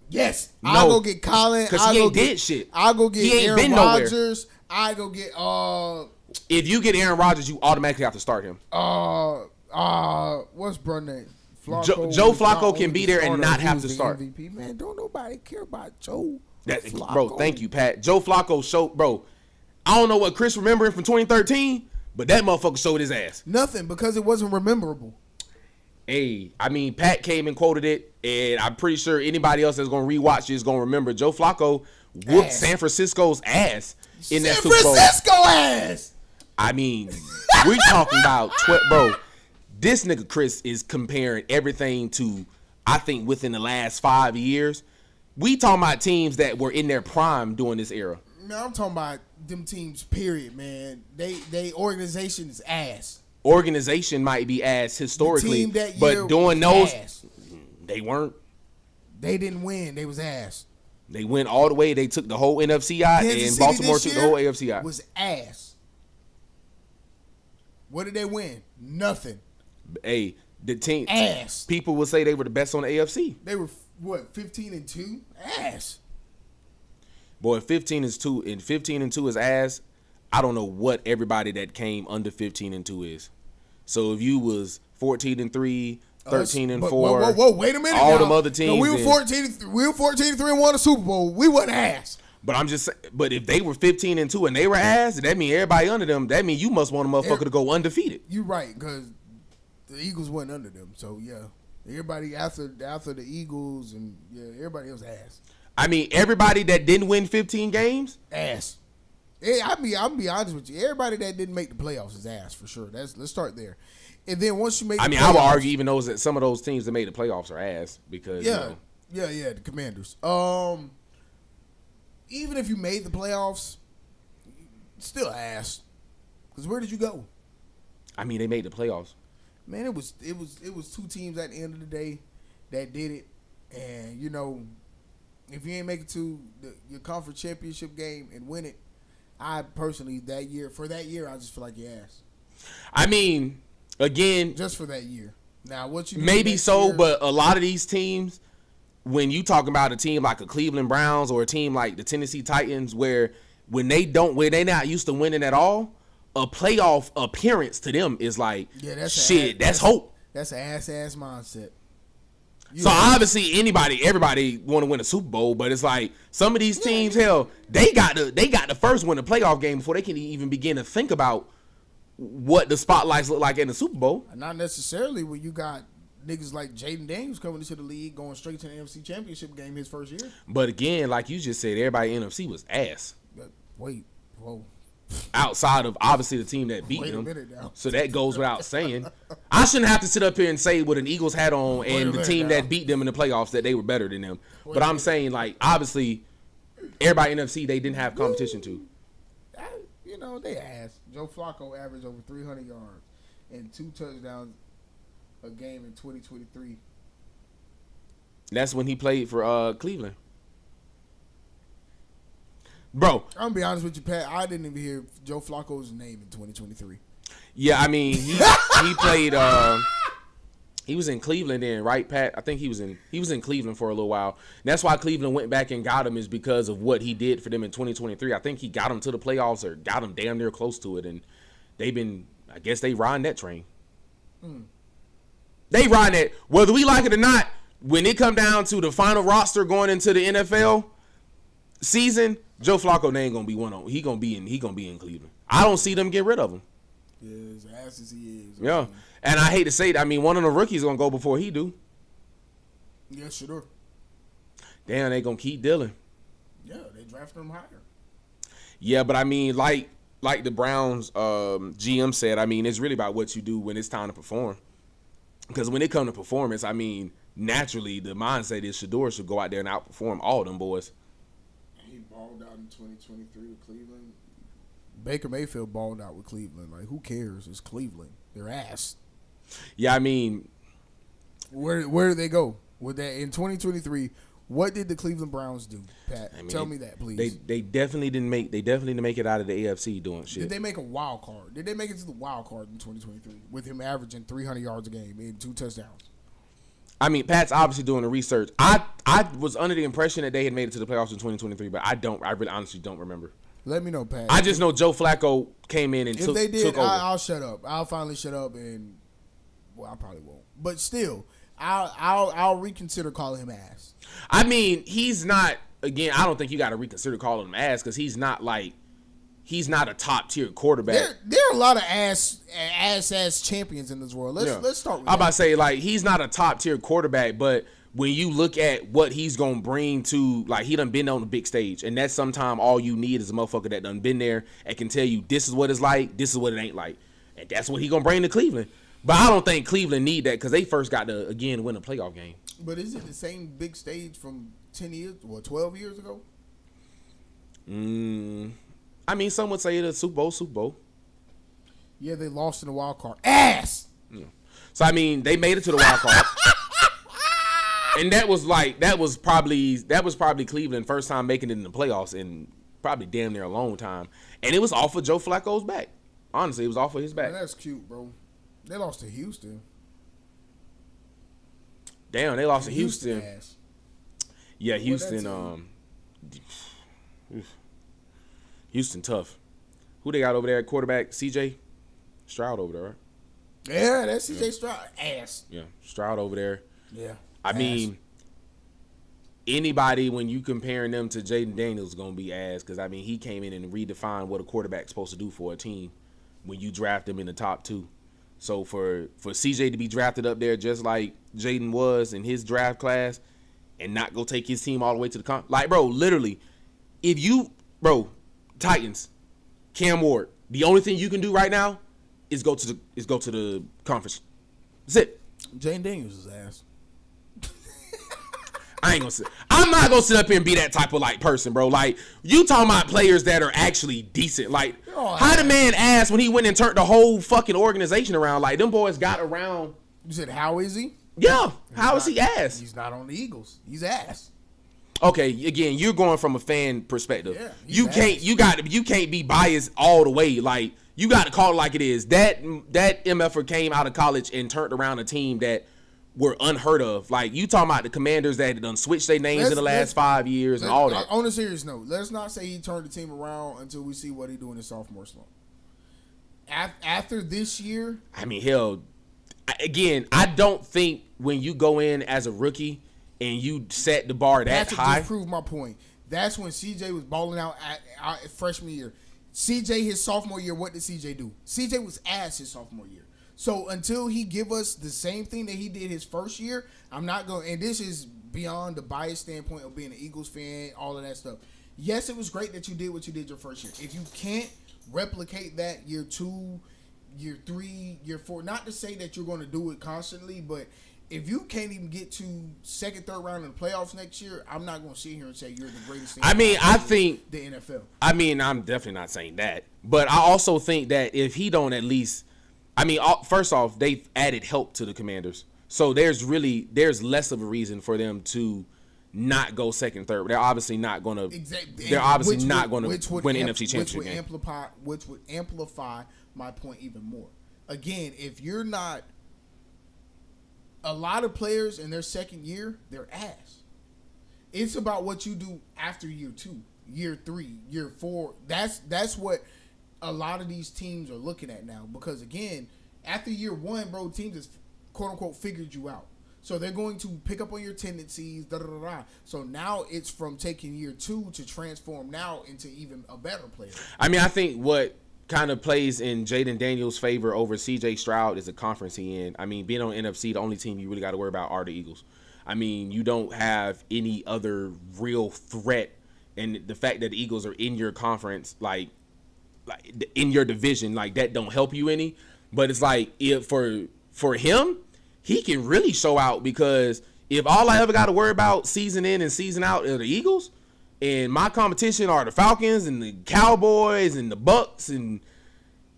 Yes. No. I'll go get Colin. Because he ain't did shit. I'll go get he ain't Aaron been Rodgers. I go get If you get Aaron Rodgers, you automatically have to start him. What's bro name? Joe Flacco can be there and not have to start. MVP. Man, don't nobody care about Joe Flacco. Bro, thank you, Pat. Joe Flacco showed, bro. I don't know what Chris remembering from 2013, but that motherfucker showed his ass. Nothing, because it wasn't memorable. Hey, I mean, Pat came and quoted it, and I'm pretty sure anybody else that's going to rewatch this is going to remember Joe Flacco whooped San Francisco's ass in that Super Bowl. San Francisco ass! I mean, we're talking about, bro, this nigga Chris is comparing everything to, I think, within the last 5 years. We talking about teams that were in their prime during this era. Man, I'm talking about them teams, period, man. They organization is ass. Organization might be ass historically, the team that but year doing was those, ass. They weren't. They didn't win. They was ass. They went all the way. They took the whole NFC out, Kansas and Baltimore City took the whole AFC out. Was ass. What did they win? Nothing. Hey, the team ass. People would say they were the best on the AFC. They were what, 15-2? Ass. Boy, 15-2 and 15-2 is ass. I don't know what everybody that came under 15-2 is. So if you was 14-3, 13-4, whoa, wait a minute. All them other teams. No, we were 14-3 and won a Super Bowl. We wasn't ass. But I'm just saying, but if they were 15-2 and they were ass, that mean everybody under them. That mean you must want a motherfucker to go undefeated. You're right, because the Eagles wasn't under them. So yeah, everybody after the Eagles and everybody else ass. I mean, everybody that didn't win 15 games, ass. Yeah, I'll be honest with you. Everybody that didn't make the playoffs is ass for sure. Let's start there. And then once you make, I would argue even those that some of those teams that made the playoffs are ass because the Commanders. Even if you made the playoffs, still ass. Because where did you go? I mean, they made the playoffs. Man, it was two teams at the end of the day that did it, and if you ain't make it to your conference championship game and win it, I personally I just feel like your ass. I mean, again, just for that year. Now, what you maybe so, but a lot of these teams, when you talk about a team like a Cleveland Browns or a team like the Tennessee Titans, where when they not used to winning at all, a playoff appearance to them is like, that's hope. That's an ass mindset. Obviously everybody want to win a Super Bowl, but it's like some of these teams, hell, they got the first win a playoff game before they can even begin to think about what the spotlights look like in the Super Bowl. Not necessarily when you got niggas like Jaden Daniels coming into the league, going straight to the NFC Championship game his first year. But again, like you just said, everybody in NFC was ass. But wait, Whoa. Outside of obviously the team that beat Wait a them. minute now. So that goes without saying. I shouldn't have to sit up here and say with an Eagles hat on and the team that beat them in the playoffs that they were better than them. But I'm saying, like, obviously, everybody in NFC, they didn't have competition to. You know, they asked. Joe Flacco averaged over 300 yards and 2 touchdowns a game in 2023. That's when he played for Cleveland. Bro. I'm going to be honest with you, Pat. I didn't even hear Joe Flacco's name in 2023. Yeah, I mean, he played he was in Cleveland then, right, Pat? I think he was in Cleveland for a little while. And that's why Cleveland went back and got him, is because of what he did for them in 2023. I think he got him to the playoffs or got him damn near close to it, and I guess they riding that train. They riding it, whether we like it or not. When it come down to the final roster going into the NFL season, Joe Flacco ain't gonna be one on. He gonna be in Cleveland. I don't see them get rid of him. Yeah, as ass as he is. Yeah, and I hate to say it. I mean, one of the rookies gonna go before he do. Yeah, sure. Damn, they gonna keep dealing. Yeah, they drafted him higher. Yeah, but I mean, like the Browns GM said, I mean, it's really about what you do when it's time to perform. Because when it comes to performance, I mean, naturally the mindset is Shedeur should go out there and outperform all them boys. He balled out in 2023 with Cleveland. Baker Mayfield balled out with Cleveland. Like, who cares? It's Cleveland. They're ass. Yeah, I mean, where do they go with that in 2023? What did the Cleveland Browns do, Pat? I mean, tell me that, please. They definitely didn't make it out of the AFC doing shit. Did they make a wild card? Did they make it to the wild card in 2023 with him averaging 300 yards a game and 2 touchdowns? I mean, Pat's obviously doing the research. I was under the impression that they had made it to the playoffs in 2023, but I really honestly don't remember. Let me know, Pat. I just know Joe Flacco came in and took over. If they did, I'll shut up. I'll finally shut up, and well, I probably won't. But still, I'll reconsider calling him ass. I mean, he's not. Again, I don't think you got to reconsider calling him ass because he's not a top tier quarterback. There are a lot of ass champions in this world. Let's start with I'm about to say, like, he's not a top tier quarterback, but when you look at what he's gonna bring to, like, he done been on the big stage, and that's sometimes all you need is a motherfucker that done been there and can tell you this is what it's like, this is what it ain't like, and that's what he gonna bring to Cleveland. But I don't think Cleveland need that because they first got to again win a playoff game. But is it the same big stage from 10 years or 12 years ago? I mean, some would say it's a Super Bowl. Yeah, they lost in the wild card. Ass. Yeah. So I mean, they made it to the wild card. And that was probably Cleveland first time making it in the playoffs in probably damn near a long time. And it was off of Joe Flacco's back. Honestly, it was off of his back. Man, that's cute, bro. They lost to Houston. Damn, they lost to Houston. Ass. Yeah, Houston. Houston tough. Who they got over there at quarterback? CJ Stroud over there, right? Yeah, that's CJ Stroud. Ass. Yeah, Stroud over there. Yeah. I mean, anybody when you comparing them to Jaden Daniels is gonna be ass because I mean he came in and redefined what a quarterback's supposed to do for a team when you draft him in the top 2. So for CJ to be drafted up there just like Jaden was in his draft class and not go take his team all the way to the like, bro, literally, Titans, Cam Ward, the only thing you can do right now is go to the conference. That's it. Jaden Daniels is ass. I'm not gonna sit up here and be that type of like person, bro. Like, you talking about players that are actually decent. Like, how the man asked when he went and turned the whole fucking organization around. Like, them boys got around. You said, how is he? Yeah, how is he ass? He's not on the Eagles. He's ass. Okay, again, you're going from a fan perspective. Yeah, you can't be biased all the way. Like, you got to call it like it is. That MFer came out of college and turned around a team that were unheard of. Like, you talking about the Commanders that done switched their names in the last 5 years and all that. On a serious note, let's not say he turned the team around until we see what he do in his sophomore slump. After this year, I mean, hell, again, I don't think when you go in as a rookie and you set the bar that high. Just prove my point. That's when CJ was balling out at freshman year. CJ, his sophomore year, what did CJ do? CJ was ass his sophomore year. So until he give us the same thing that he did his first year, I'm not going. And this is beyond the bias standpoint of being an Eagles fan, all of that stuff. yes, it was great that you did what you did your first year. If you can't replicate that year 2, year 3, year 4, not to say that you're going to do it constantly, but if you can't even get to second, third round in the playoffs next year, I'm not going to sit here and say you're the greatest thing. I mean, I think the NFL. I mean, I'm definitely not saying that, but I also think that if he don't at least, I mean, first off, they've added help to the Commanders, so there's less of a reason for them to not go second, third. They're obviously not going to. Exactly. They're obviously not going to win the NFC Championship game. Which would amplify my point even more. Again, if you're not, a lot of players in their second year, they're ass. It's about what you do after year 2, year 3, year 4. That's what a lot of these teams are looking at now. Because again, after year 1, bro, teams has quote unquote figured you out. So they're going to pick up on your tendencies. So now it's from taking year 2 to transform now into even a better player. I mean, I think what kind of plays in Jaden Daniels' favor over CJ Stroud is the conference he in. I mean, being on NFC, the only team you really got to worry about are the Eagles. I mean, you don't have any other real threat, and the fact that the Eagles are in your conference, like in your division, like that don't help you any. But it's like for him, he can really show out, because if all I ever got to worry about season in and season out are the Eagles, and my competition are the Falcons and the Cowboys and the Bucks and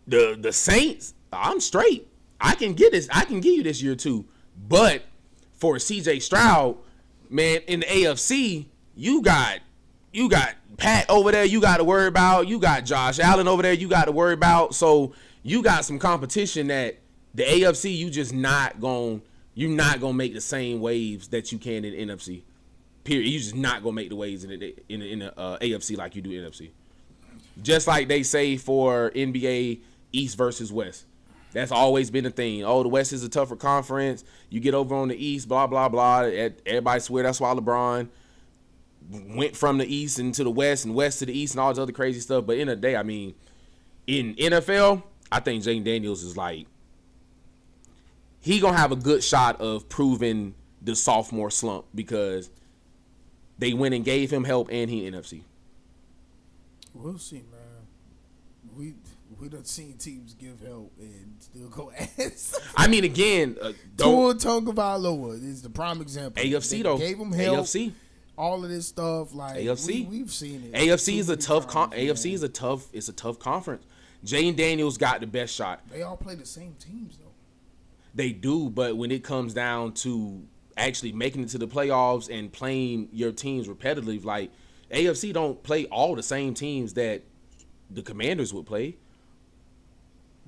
the Saints, I'm straight. I can get this. I can give you this year 2. But for CJ Stroud, man, in the AFC, you got Pat over there you got to worry about. You got Josh Allen over there you got to worry about. So you got some competition that the AFC, you're not gonna make the same waves that you can in the NFC. Period. You're just not gonna make the waves in the AFC like you do NFC. Just like they say for NBA East versus West. That's always been a thing. Oh, the West is a tougher conference. You get over on the East, blah blah blah. Everybody swear that's why LeBron went from the East into the West and West to the East and all this other crazy stuff. But in the day, I mean, in NFL, I think Jaden Daniels is like, he gonna have a good shot of proving the sophomore slump, because they went and gave him help and he NFC. We'll see, man. We done seen teams give help and still go ass. I mean, again, Tua Tagovailoa is the prime example. AFC they though, gave him help. AFC, all of this stuff, like AFC, we've seen it. AFC is a tough. AFC is a tough. It's a tough conference. Jaden Daniels got the best shot. They all play the same teams though. They do, but when it comes down to actually making it to the playoffs and playing your teams repetitively, like AFC don't play all the same teams that the Commanders would play.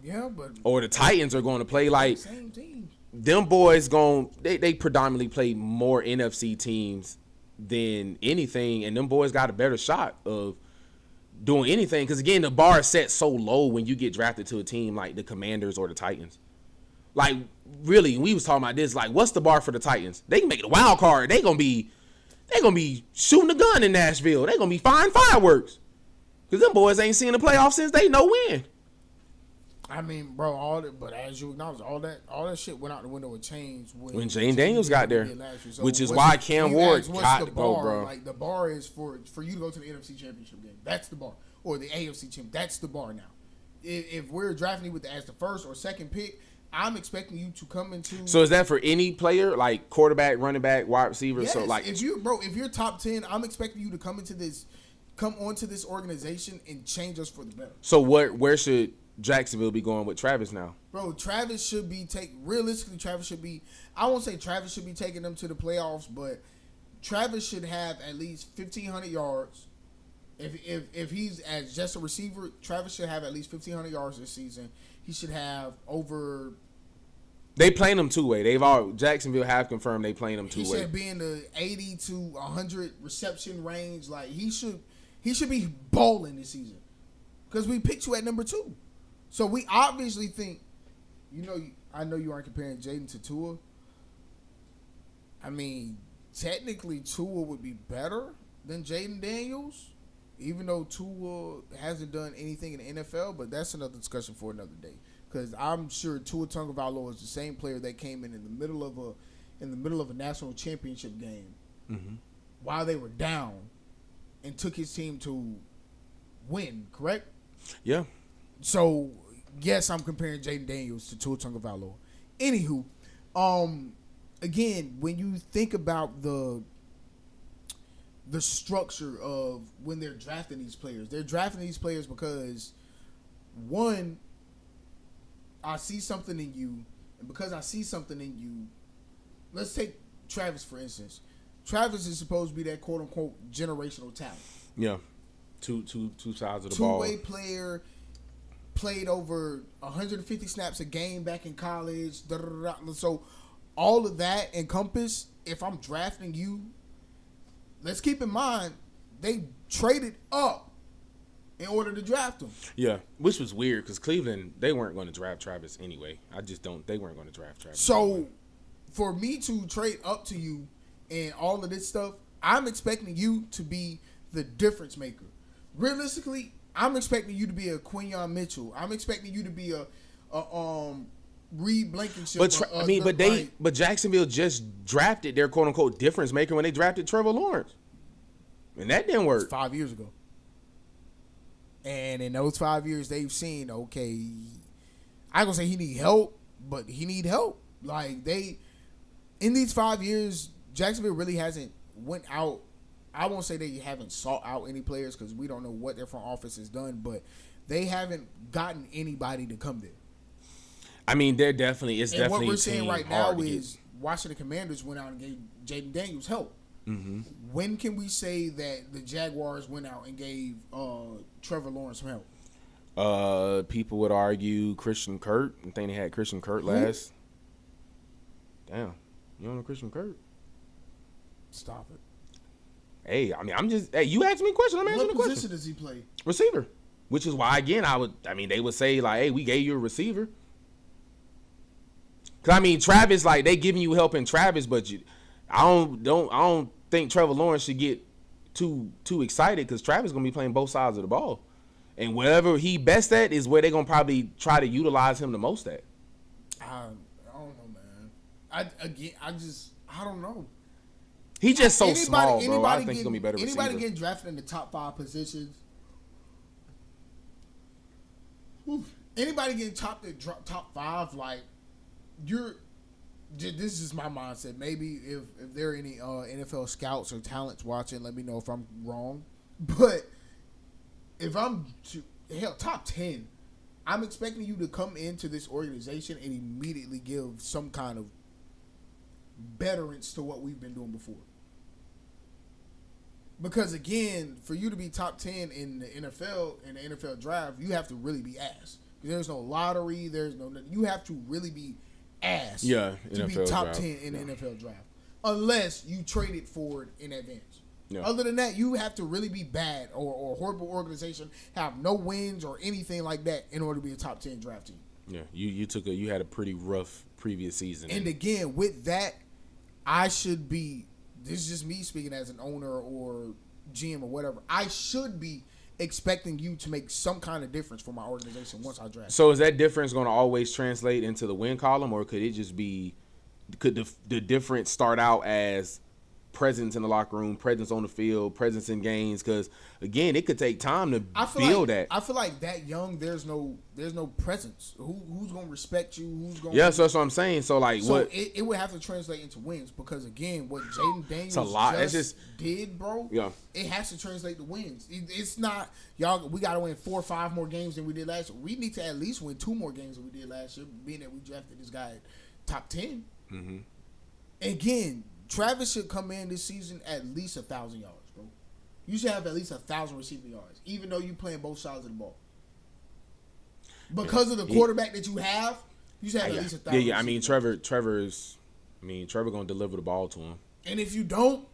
Yeah, but or the Titans are going to play, like same teams. Them boys they predominantly play more NFC teams than anything, and them boys got a better shot of doing anything, because again, the bar is set so low when you get drafted to a team like the Commanders or the Titans. Like, really, we was talking about this. Like, what's the bar for the Titans? They can make it a wild card. They gonna be shooting a gun in Nashville. They gonna be firing fireworks, because them boys ain't seen the playoffs since they know when. I mean, bro, but as you acknowledge, all that shit went out the window and changed when Jaden Daniels got there, so which is why Cam Ward got to go, bro. Like, the bar is for you to go to the NFC Championship game. That's the bar, or the AFC Championship. That's the bar now. If we're drafting you as the first or second pick, I'm expecting you to come into. So is that for any player, like quarterback, running back, wide receiver? Yes, so like, if you're top 10, I'm expecting you to come onto this organization and change us for the better. So where should Jacksonville be going with Travis now? Bro, Travis should be realistically, I won't say Travis should be taking them to the playoffs, but Travis should have at least 1,500 yards. If he's as just a receiver, Travis should have at least 1,500 yards this season. He should have over. They playing him two-way. Jacksonville have confirmed they playing him two-way. He should be in the 80 to 100 reception range. Like, he should be balling this season, because we picked you at number 2. So we obviously think, I know you aren't comparing Jaden to Tua. I mean, technically Tua would be better than Jaden Daniels, even though Tua hasn't done anything in the NFL, but that's another discussion for another day. Because I'm sure Tua Tagovailoa is the same player that came in the middle of a national championship game, while they were down, and took his team to win, correct? Yeah. So, yes, I'm comparing Jaden Daniels to Tua Tagovailoa. Anywho, again, when you think about the structure of when they're drafting these players because, one, I see something in you, and because I see something in you, let's take Travis, for instance. Travis is supposed to be that quote-unquote generational talent. Yeah. Two sides of the ball. Two-way player, played over 150 snaps a game back in college. So all of that encompassed, if I'm drafting you, let's keep in mind, they traded up in order to draft him. Yeah, which was weird because Cleveland, they weren't going to draft Travis anyway. They weren't going to draft Travis. So anyway. For me to trade up to you and all of this stuff, I'm expecting you to be the difference maker. Realistically, I'm expecting you to be a Quinyon Mitchell. I'm expecting you to be a Reed Blankenship. But Jacksonville just drafted their quote unquote difference maker when they drafted Trevor Lawrence, and that didn't work. 5 years ago. And in those 5 years, they've seen, okay, I ain't gonna say he need help, but he need help. Like in these 5 years, Jacksonville really hasn't went out. I won't say they haven't sought out any players because we don't know what their front office has done, but they haven't gotten anybody to come there. I mean, they're definitely what we're saying right now is Washington Commanders went out and gave Jaden Daniels help. Mm-hmm. When can we say that the Jaguars went out and gave Trevor Lawrence some help? People would argue Christian Kirk. I think they had Christian Kirk last. Damn, you don't know Christian Kirk? Stop it. Hey, I mean, you asked me a question. I'm answering the question. What position does he play? Receiver. Which is why, again, they would say, like, hey, we gave you a receiver. Because, I mean, Travis, like, they giving you help in Travis, but I don't think Trevor Lawrence should get too excited because Travis is going to be playing both sides of the ball. And wherever he best at is where they're going to probably try to utilize him the most at. I don't know, man. I don't know. He's just so small, bro. I think he's going to be better receiver. Anybody getting drafted in the top 5 positions? Anybody getting top 5, like, this is my mindset. Maybe if there are any NFL scouts or talents watching, let me know if I'm wrong. But if I'm top 10, I'm expecting you to come into this organization and immediately give some kind of betterance to what we've been doing before. Because again, for you to be top 10 in the NFL, in the NFL draft, you have to really be ass. There's no lottery. You have to really be ass to NFL be top draft. 10 in the NFL draft. Unless you traded for it in advance. Yeah. Other than that, you have to really be bad or a horrible organization, have no wins or anything like that in order to be a top 10 draft team. Yeah, you had a pretty rough previous season. And again, with that, this is just me speaking as an owner or GM or whatever, I should be expecting you to make some kind of difference for my organization once I draft. So is that difference going to always translate into the win column, or could the difference start out as presence in the locker room, presence on the field, presence in games? Because again, it could take time to build that. I feel like that young, there's no presence. Who's gonna respect you? Who's gonna? Yeah, so that's what I'm saying. So like, what it would have to translate into wins because again, what Jaden Daniels did, bro. Yeah, it has to translate to wins. It's not y'all. We got to win 4 or 5 more games than we did last year. We need to at least win 2 more games than we did last year, being that we drafted this guy top 10. Mm-hmm. Again, Travis should come in this season at least 1,000 yards, bro. You should have at least 1,000 receiving yards, even though you're playing both sides of the ball. Because of the quarterback that you have, you should have at least 1,000. Yeah. I mean, Trevor gonna deliver the ball to him. And if you don't,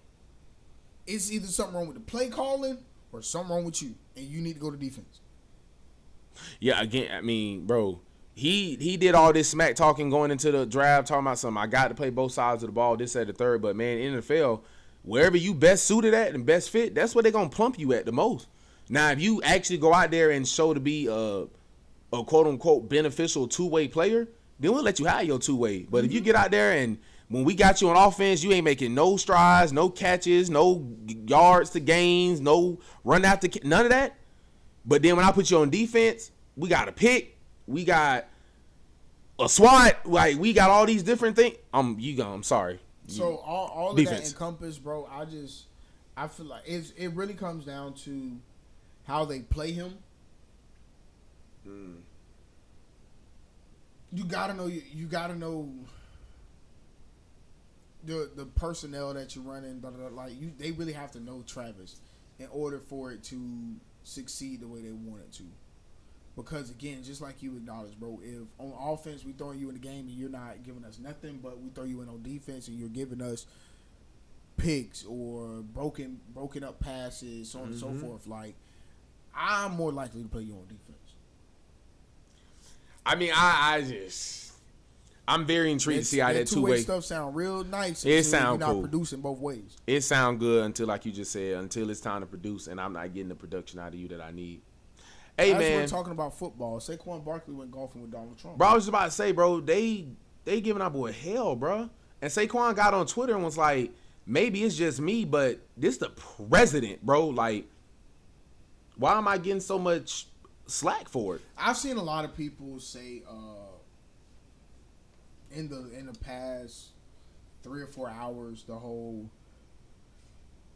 it's either something wrong with the play calling or something wrong with you, and you need to go to defense. Yeah. Again, I mean, bro. He did all this smack talking going into the draft, talking about something. I got to play both sides of the ball, this, that, the third. But, man, in the NFL, wherever you best suited at and best fit, that's where they're going to plump you at the most. Now, if you actually go out there and show to be a quote-unquote beneficial two-way player, then we'll let you have your two-way. But if you get out there and when we got you on offense, you ain't making no strides, no catches, no yards to gains, no run after none of that. But then when I put you on defense, we got a pick, we got a SWAT, like we got all these different things. I'm sorry. So all of that encompassed, bro. I feel like it really comes down to how they play him. You gotta know. You gotta know the personnel that you're running. Like they really have to know Travis in order for it to succeed the way they want it to. Because again, just like you acknowledged, bro, if on offense we throwing you in the game and you're not giving us nothing, but we throw you in on defense and you're giving us picks or broken up passes, so on and so forth, like I'm more likely to play you on defense. I mean, I'm very intrigued to see how that two-way stuff sound real nice. It sound cool. Not producing both ways. It sound good until, like you just said, until it's time to produce, and I'm not getting the production out of you that I need. Hey, man. We're talking about football. Saquon Barkley went golfing with Donald Trump. Bro, I was just about to say, bro, they giving our boy hell, bro. And Saquon got on Twitter and was like, maybe it's just me, but this the president, bro. Like, why am I getting so much slack for it? I've seen a lot of people say in the past 3 or 4 hours, the whole,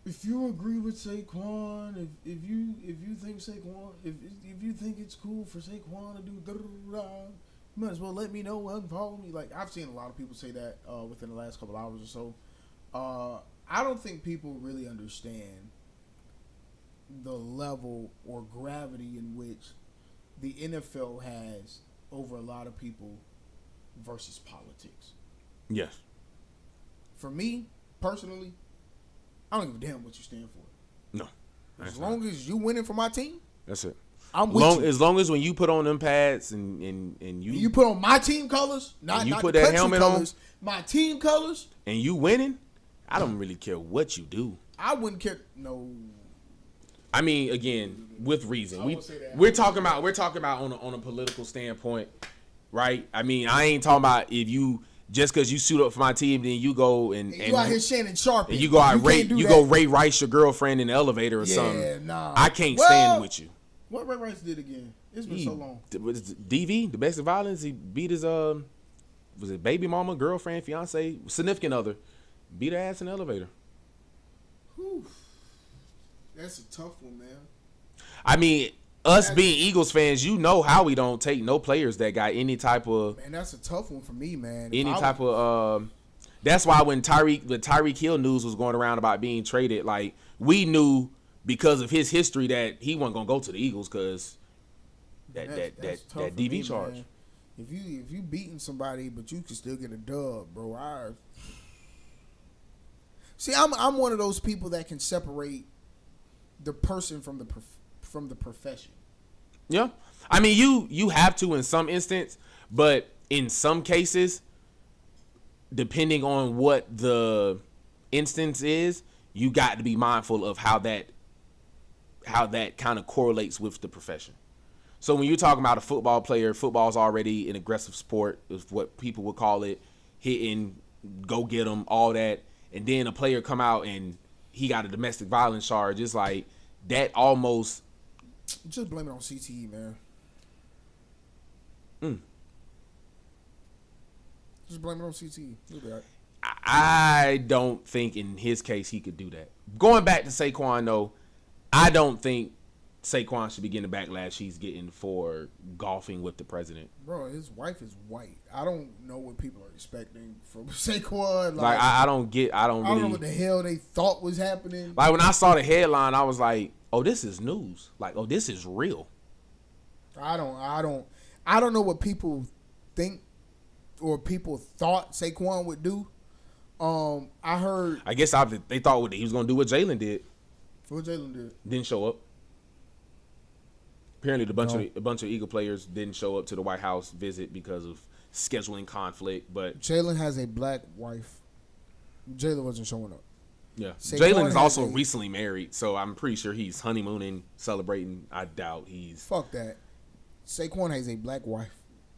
if you agree with Saquon, if you think Saquon, if you think it's cool for Saquon to do you might as well let me know, unfollow me. Like, I've seen a lot of people say that within the last couple hours or so. I don't think people really understand the level or gravity in which the NFL has over a lot of people versus politics. Yes. For me, personally, I don't give a damn what you stand for. No. As long as you winning for my team, that's it. I'm with you. As long as when you put on them pads and you put on my team colors, not put that helmet colors, on, my team colors, and you winning, I don't really care what you do. I wouldn't care. No. I mean, again, with reason. We're talking about on a political standpoint, right? I mean, I ain't talking about if you just because you suit up for my team, then you go and you out here Shannon Sharpe, and you go out go Ray Rice your girlfriend in the elevator or something. Nah. I can't stand with you. What Ray Rice did again? It's been so long. DV, domestic violence. He beat his was it baby mama, girlfriend, fiance, significant other, beat her ass in the elevator. Whew. That's a tough one, man. I mean, being Eagles fans, you know how we don't take no players that got any type of. Man, that's a tough one for me, man. That's why when Tyreek Hill news was going around about being traded, like we knew because of his history that he wasn't gonna go to the Eagles because that DV charge. Man. If you beating somebody, but you can still get a dub, bro. See, I'm one of those people that can separate the person from the profession. Yeah, I mean you have to in some instance, but in some cases, depending on what the instance is, you got to be mindful of how that kind of correlates with the profession. So when you're talking about a football player, football's already an aggressive sport, is what people would call it, hitting, go get them, all that, and then a player come out and he got a domestic violence charge. It's like that almost. Just blame it on CTE, man. Just blame it on CTE. You'll be all right. I don't think in his case he could do that. Going back to Saquon, though, I don't think Saquon should be getting the backlash he's getting for golfing with the president. Bro, his wife is white. I don't know what people are expecting from Saquon. Like I don't know what the hell they thought was happening. Like when I saw the headline, I was like, "Oh, this is news. Like, oh, this is real." I don't know what people think or people thought Saquon would do. I heard. I guess they thought he was gonna do what Jalen did. What Jalen did? Didn't show up. Apparently, a bunch of Eagle players didn't show up to the White House visit because of scheduling conflict. But Jalen has a black wife. Jalen wasn't showing up. Yeah, Jalen is also recently married, so I'm pretty sure he's honeymooning, celebrating. I doubt he's. Fuck that. Saquon has a black wife.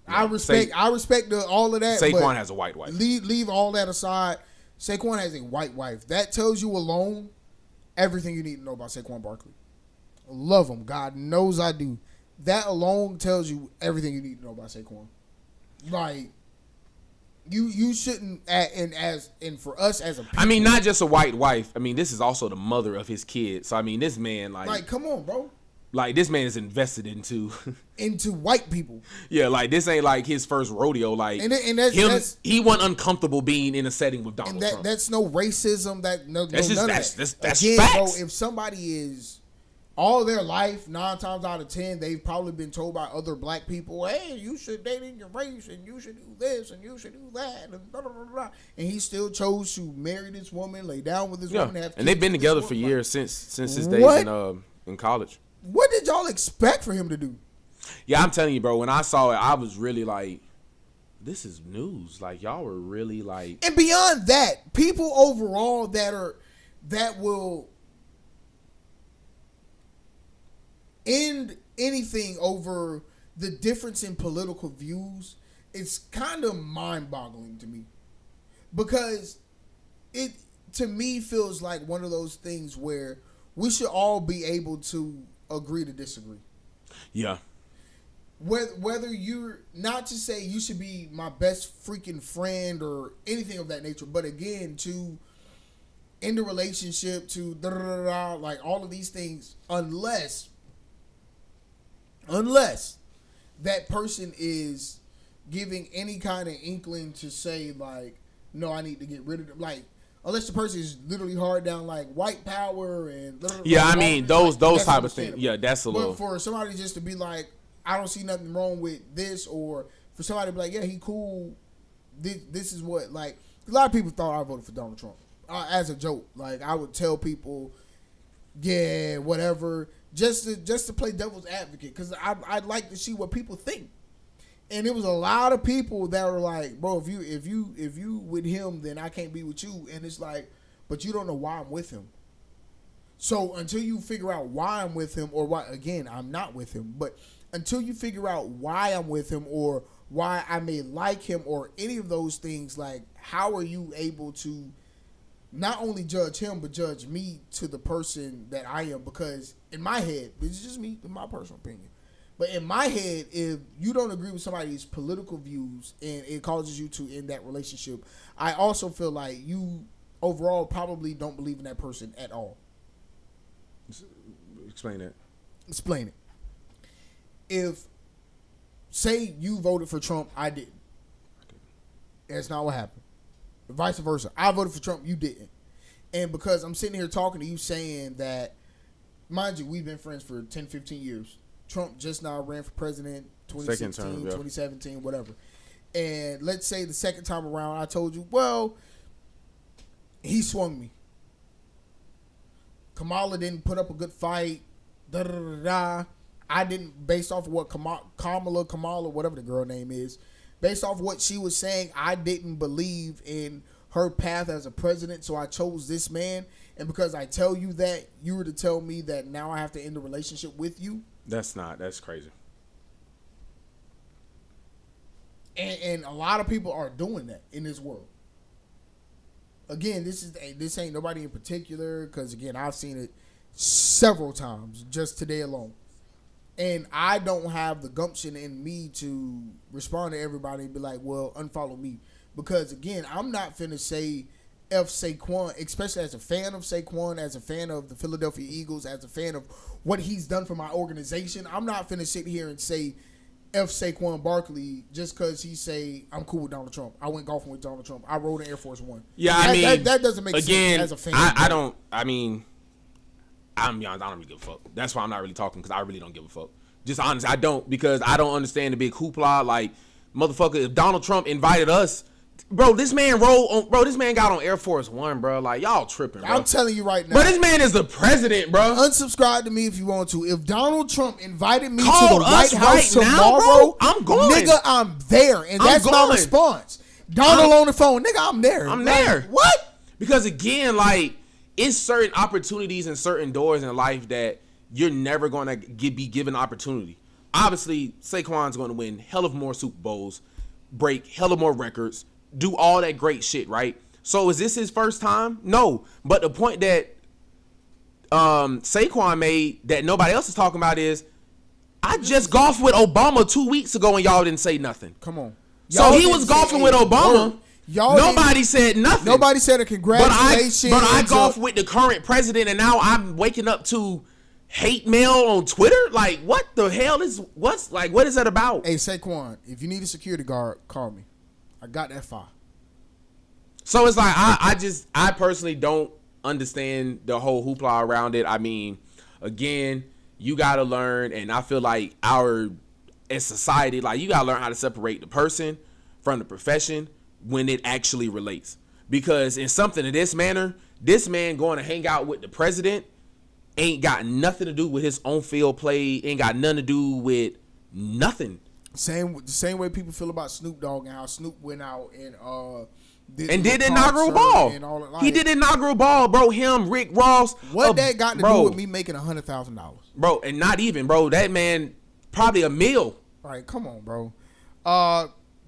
I respect all of that. Saquon has a white wife. Leave all that aside. Saquon has a white wife. That tells you alone everything you need to know about Saquon Barkley. Love him. God knows I do. That alone tells you everything you need to know about Saquon. Like, you shouldn't, and for us as a people, I mean, not just a white wife. I mean, this is also the mother of his kid. So I mean, this man like come on, bro. Like, this man is invested into white people. Yeah, like, this ain't like his first rodeo. Like, and that's he wasn't uncomfortable being in a setting with Donald Trump. That's no racism. That's again, facts. Bro, if somebody is all their life, 9 times out of 10, they've probably been told by other black people, hey, you should date in your race, and you should do this, and you should do that, and blah, blah, blah, blah. And he still chose to marry this woman, lay down with this woman, have kids. And they've been together for years since his days in college. What did y'all expect for him to do? Yeah, I'm telling you, bro, when I saw it, I was really like, this is news. Like, y'all were really like... And beyond that, people overall that will end anything over the difference in political views, it's kind of mind-boggling to me. Because it, to me, feels like one of those things where we should all be able to agree to disagree. Yeah. Whether you're, not to say you should be my best freaking friend or anything of that nature, but again, to end a relationship, to like all of these things, unless that person is giving any kind of inkling to say, like, no, I need to get rid of them. Like, unless the person is literally hard down, like white power and yeah, I mean those type of things. Yeah, that's a little. But for somebody just to be like, I don't see nothing wrong with this, or for somebody to be like, yeah, he cool. This is what, like, a lot of people thought I voted for Donald Trump as a joke. Like, I would tell people, yeah, whatever, just to play devil's advocate, because I'd like to see what people think. And it was a lot of people that were like, bro, if you with him, then I can't be with you. And it's like, but you don't know why I'm with him. So until you figure out why I'm with him, or why, again, I'm not with him, but until you figure out why I'm with him, or why I may like him, or any of those things, like, how are you able to not only judge him, but judge me to the person that I am? Because in my head, this is just me, in my personal opinion, but in my head, if you don't agree with somebody's political views and it causes you to end that relationship, I also feel like you overall probably don't believe in that person at all. Explain that. Explain it. If, say you voted for Trump, I didn't. That's not what happened. Vice versa. I voted for Trump, you didn't. And because I'm sitting here talking to you saying that, mind you, we've been friends for 10, 15 years. Trump just now ran for president, 2016, term, yeah. 2017, whatever. And let's say the second time around, I told you, well, he swung me. Kamala didn't put up a good fight. I didn't, based off of what Kamala, whatever the girl name is, based off of what she was saying, I didn't believe in her path as a president, so I chose this man. And because I tell you that, you were to tell me that now I have to end the relationship with you? That's crazy. And a lot of people are doing that in this world. Again, this ain't nobody in particular, because again, I've seen it several times just today alone. And I don't have the gumption in me to respond to everybody and be like, well, unfollow me. Because again, I'm not finna say F Saquon, especially as a fan of Saquon, as a fan of the Philadelphia Eagles, as a fan of what he's done for my organization. I'm not finna sit here and say F Saquon Barkley just because he say I'm cool with Donald Trump. I went golfing with Donald Trump. I rode an Air Force One. Yeah, I mean, that doesn't make sense as a fan. I don't really give a fuck. That's why I'm not really talking, because I really don't give a fuck. Just honest, I don't, because I don't understand the big hoopla. Like, motherfucker, if Donald Trump invited us, bro, this man got on Air Force One, bro. Like, y'all tripping, bro. I'm telling you right now. But this man is the president, bro. Unsubscribe to me if you want to. If Donald Trump invited me to the White House right tomorrow, now, I'm going. Nigga, I'm there. And that's my response. Donald on the phone, nigga, I'm there. I'm there. What? Because again, like, it's certain opportunities and certain doors in life that you're never going to be given opportunity. obviously Saquon's going to win hell of more Super Bowls, break hell of more records, do all that great shit, right? So is this his first time? No. But the point that Saquon made that nobody else is talking about is, I just golfed with Obama 2 weeks ago and y'all didn't say nothing. Come on. So he was golfing with Obama. Nobody said nothing. Nobody said a congratulations. But I golf with the current president, and now I'm waking up to hate mail on Twitter. Like, what the hell what is that about? Hey, Saquon, if you need a security guard, call me. I got that file. So it's like I personally don't understand the whole hoopla around it. I mean, again, you gotta learn, and I feel like as society, like, you gotta learn how to separate the person from the profession when it actually relates. Because in something of this manner, this man going to hang out with the president ain't got nothing to do with his on field play, ain't got nothing to do with nothing. Same way people feel about Snoop Dogg and how Snoop went out and did the inaugural ball. He did the inaugural ball, bro. Him, Rick Ross. What that got to do with me making $100,000? Bro, and not even, bro. That man probably $1 million. Right, come on, bro.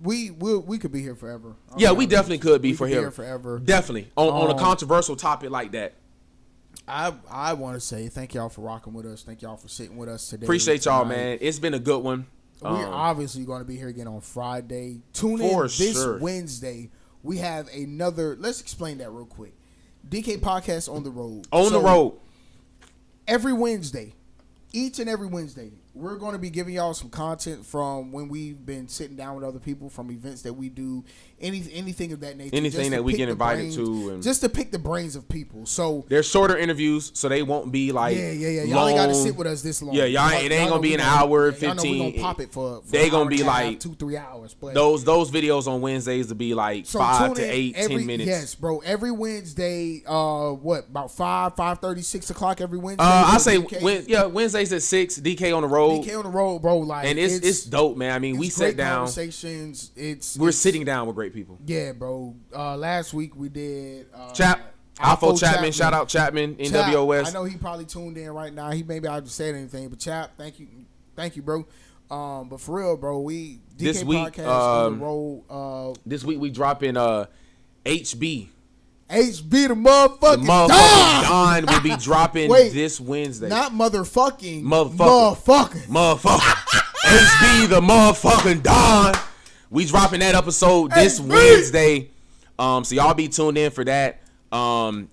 We could be here forever. Yeah, we definitely could be for here forever. Definitely on a controversial topic like that. I want to say thank y'all for rocking with us. Thank y'all for sitting with us today. Appreciate y'all, man. It's been a good one. We're obviously going to be here again on Friday. Tune in this Wednesday. We have another. Let's explain that real quick. DK Podcast on the road. The road. Every Wednesday, each and every Wednesday, we're going to be giving y'all some content from when we've been sitting down with other people, from events that we do, anything of that nature. Anything that we get invited to. And just to pick the brains of people. So they're shorter interviews, so they won't be like Y'all ain't got to sit with us this long. Yeah, it ain't going to be an hour, 15. Y'all know we going to pop it for they going to be like 2-3 hours. But those videos on Wednesdays to be like 5 to 8, 10 minutes. Yes, bro. Every Wednesday, about 5:30, 6 o'clock every Wednesday? I say, Wednesdays at 6, DK on the road. DK on the road, bro. Like, and it's dope, man. I mean, we sat down. Conversations. We're sitting down with great people. Yeah, bro. Last week we did Alpha Chapman. Shout out Chapman, NWOS. I know he probably tuned in right now. He maybe I just said anything, but Chap, thank you, bro. But for real, bro, we DK this week Podcast on the road. This week we dropping HB. HB the motherfucking Don will be dropping this Wednesday. Not motherfucking. Motherfucker. HB the motherfucking Don. We dropping that episode this Wednesday. So y'all be tuned in for that.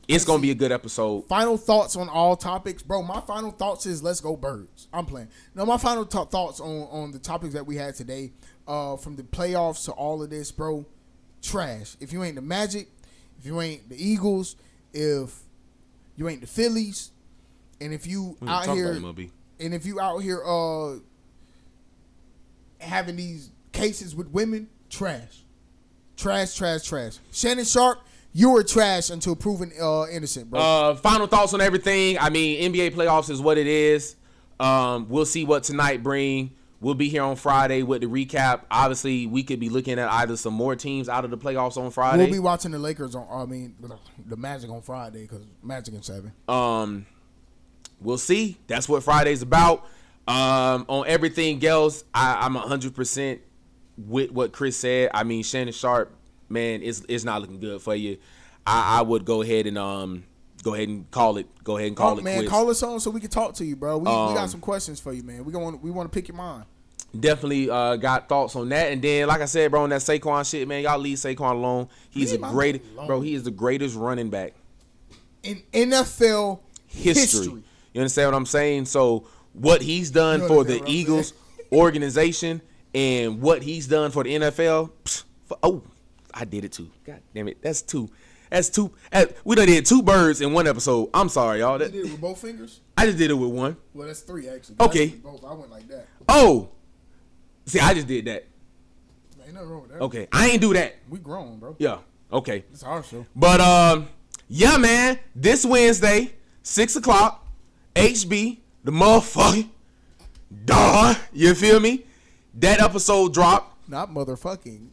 It's gonna be a good episode. Final thoughts on all topics, bro. My final thoughts is let's go Birds. I'm playing. No, my final thoughts on the topics that we had today, from the playoffs to all of this, bro. Trash. If you ain't the Magic, if you ain't the Eagles, if you ain't the Phillies, and if you out here having these cases with women, trash. Shannon Sharpe, you were trash until proven innocent, bro. Final thoughts on everything. I mean, NBA playoffs is what it is. We'll see what tonight bring. We'll be here on Friday with the recap. Obviously, we could be looking at either some more teams out of the playoffs on Friday. We'll be watching the Lakers the Magic on Friday because Magic in 7. We'll see. That's what Friday's about. On everything else, I'm 100% with what Chris said. I mean, Shannon Sharpe, man, it's not looking good for you. I would go ahead and call it. Go ahead and call it. Man, quits. Call us on so we can talk to you, bro. We got some questions for you, man. We want to pick your mind. Definitely got thoughts on that. And then, like I said, bro, on that Saquon shit, man, y'all leave Saquon alone. He is the greatest running back in NFL history. You understand what I'm saying? So what he's done for the Eagles organization and what he's done for the NFL, I did it too. God damn it. That's two. We done did 2 birds in one episode. I'm sorry, y'all. You did it with both fingers? I just did it with one. Well, that's 3, actually. Okay. Both. I went like that. Oh. See, I just did that. Ain't nothing wrong with that. Okay. I ain't do that. We grown, bro. Yeah. Okay. It's our show. But, yeah, man. This Wednesday, 6 o'clock, HB, the motherfucking Don. You feel me? That episode dropped. Not motherfucking.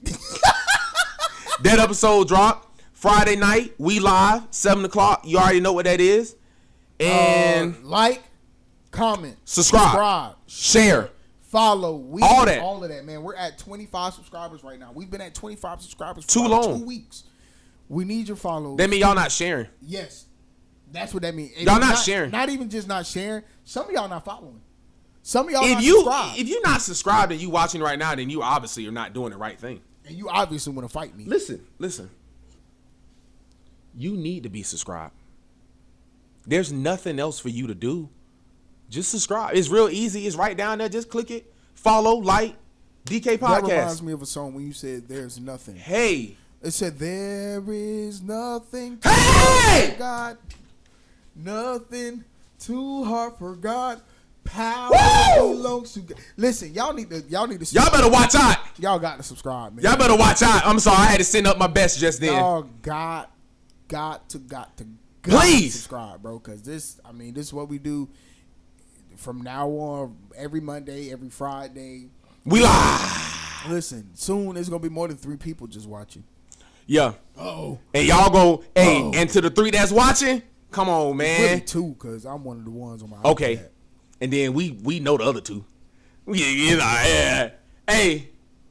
That episode dropped. Friday night, we live, 7 o'clock. You already know what that is. And like, comment, subscribe, share, follow. We all need that. All of that, man. We're at 25 subscribers right now. We've been at 25 subscribers for Too about long. 2 weeks. We need your follows. That mean y'all not sharing. Yes. That's what that means. Y'all not sharing. Not even just not sharing. Some of y'all not following. Some of y'all If not you subscribed. if you're not subscribed and you watching right now, then you obviously are not doing the right thing. And you obviously want to fight me. Listen. You need to be subscribed. There's nothing else for you to do. Just subscribe. It's real easy. It's right down there. Just click it. Follow, like, DK Podcast. That reminds me of a song when you said there's nothing. Hey. It said there is nothing too Hey! hard for God. Nothing too hard for God. Power Woo! belongs to God. Listen, y'all need to Y'all subscribe. better watch out. Y'all got to subscribe, man. Y'all better watch out. I'm sorry. I had to send up my best just then. Y'all got to Please subscribe, bro. Because this is what we do from now on. Every Monday, every Friday. We live. Listen, soon there's gonna be more than 3 people just watching. Yeah. Oh. And y'all go, hey, and to the 3 that's watching, come on, man. Really 2, because I'm one of the ones on my Okay. iPad. And then we know the other 2. Yeah. Hey,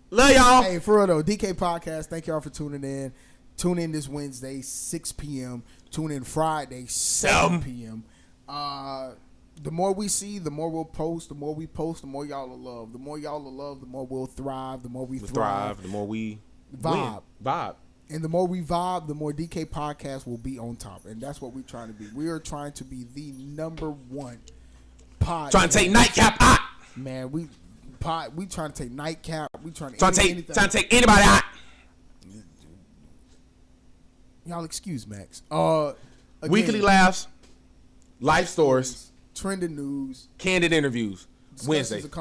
love y'all. Hey, for real though, DK Podcast, thank y'all for tuning in. Tune in this Wednesday, 6 p.m. Tune in Friday, 7 p.m. The more we see, the more we'll post. The more we post, the more y'all will love. The more y'all will love, the more we'll thrive. The more we thrive, the more we vibe. Vibe. And the more we vibe, the more DK Podcast will be on top. And that's what we're trying to be. We are trying to be the number 1 podcast. Trying to take Nightcap out. Man, we trying to take Nightcap. We trying to take anybody out. Y'all excuse Max. Again, Weekly laughs, life stories, trending news, candid interviews, Wednesday. Discussions of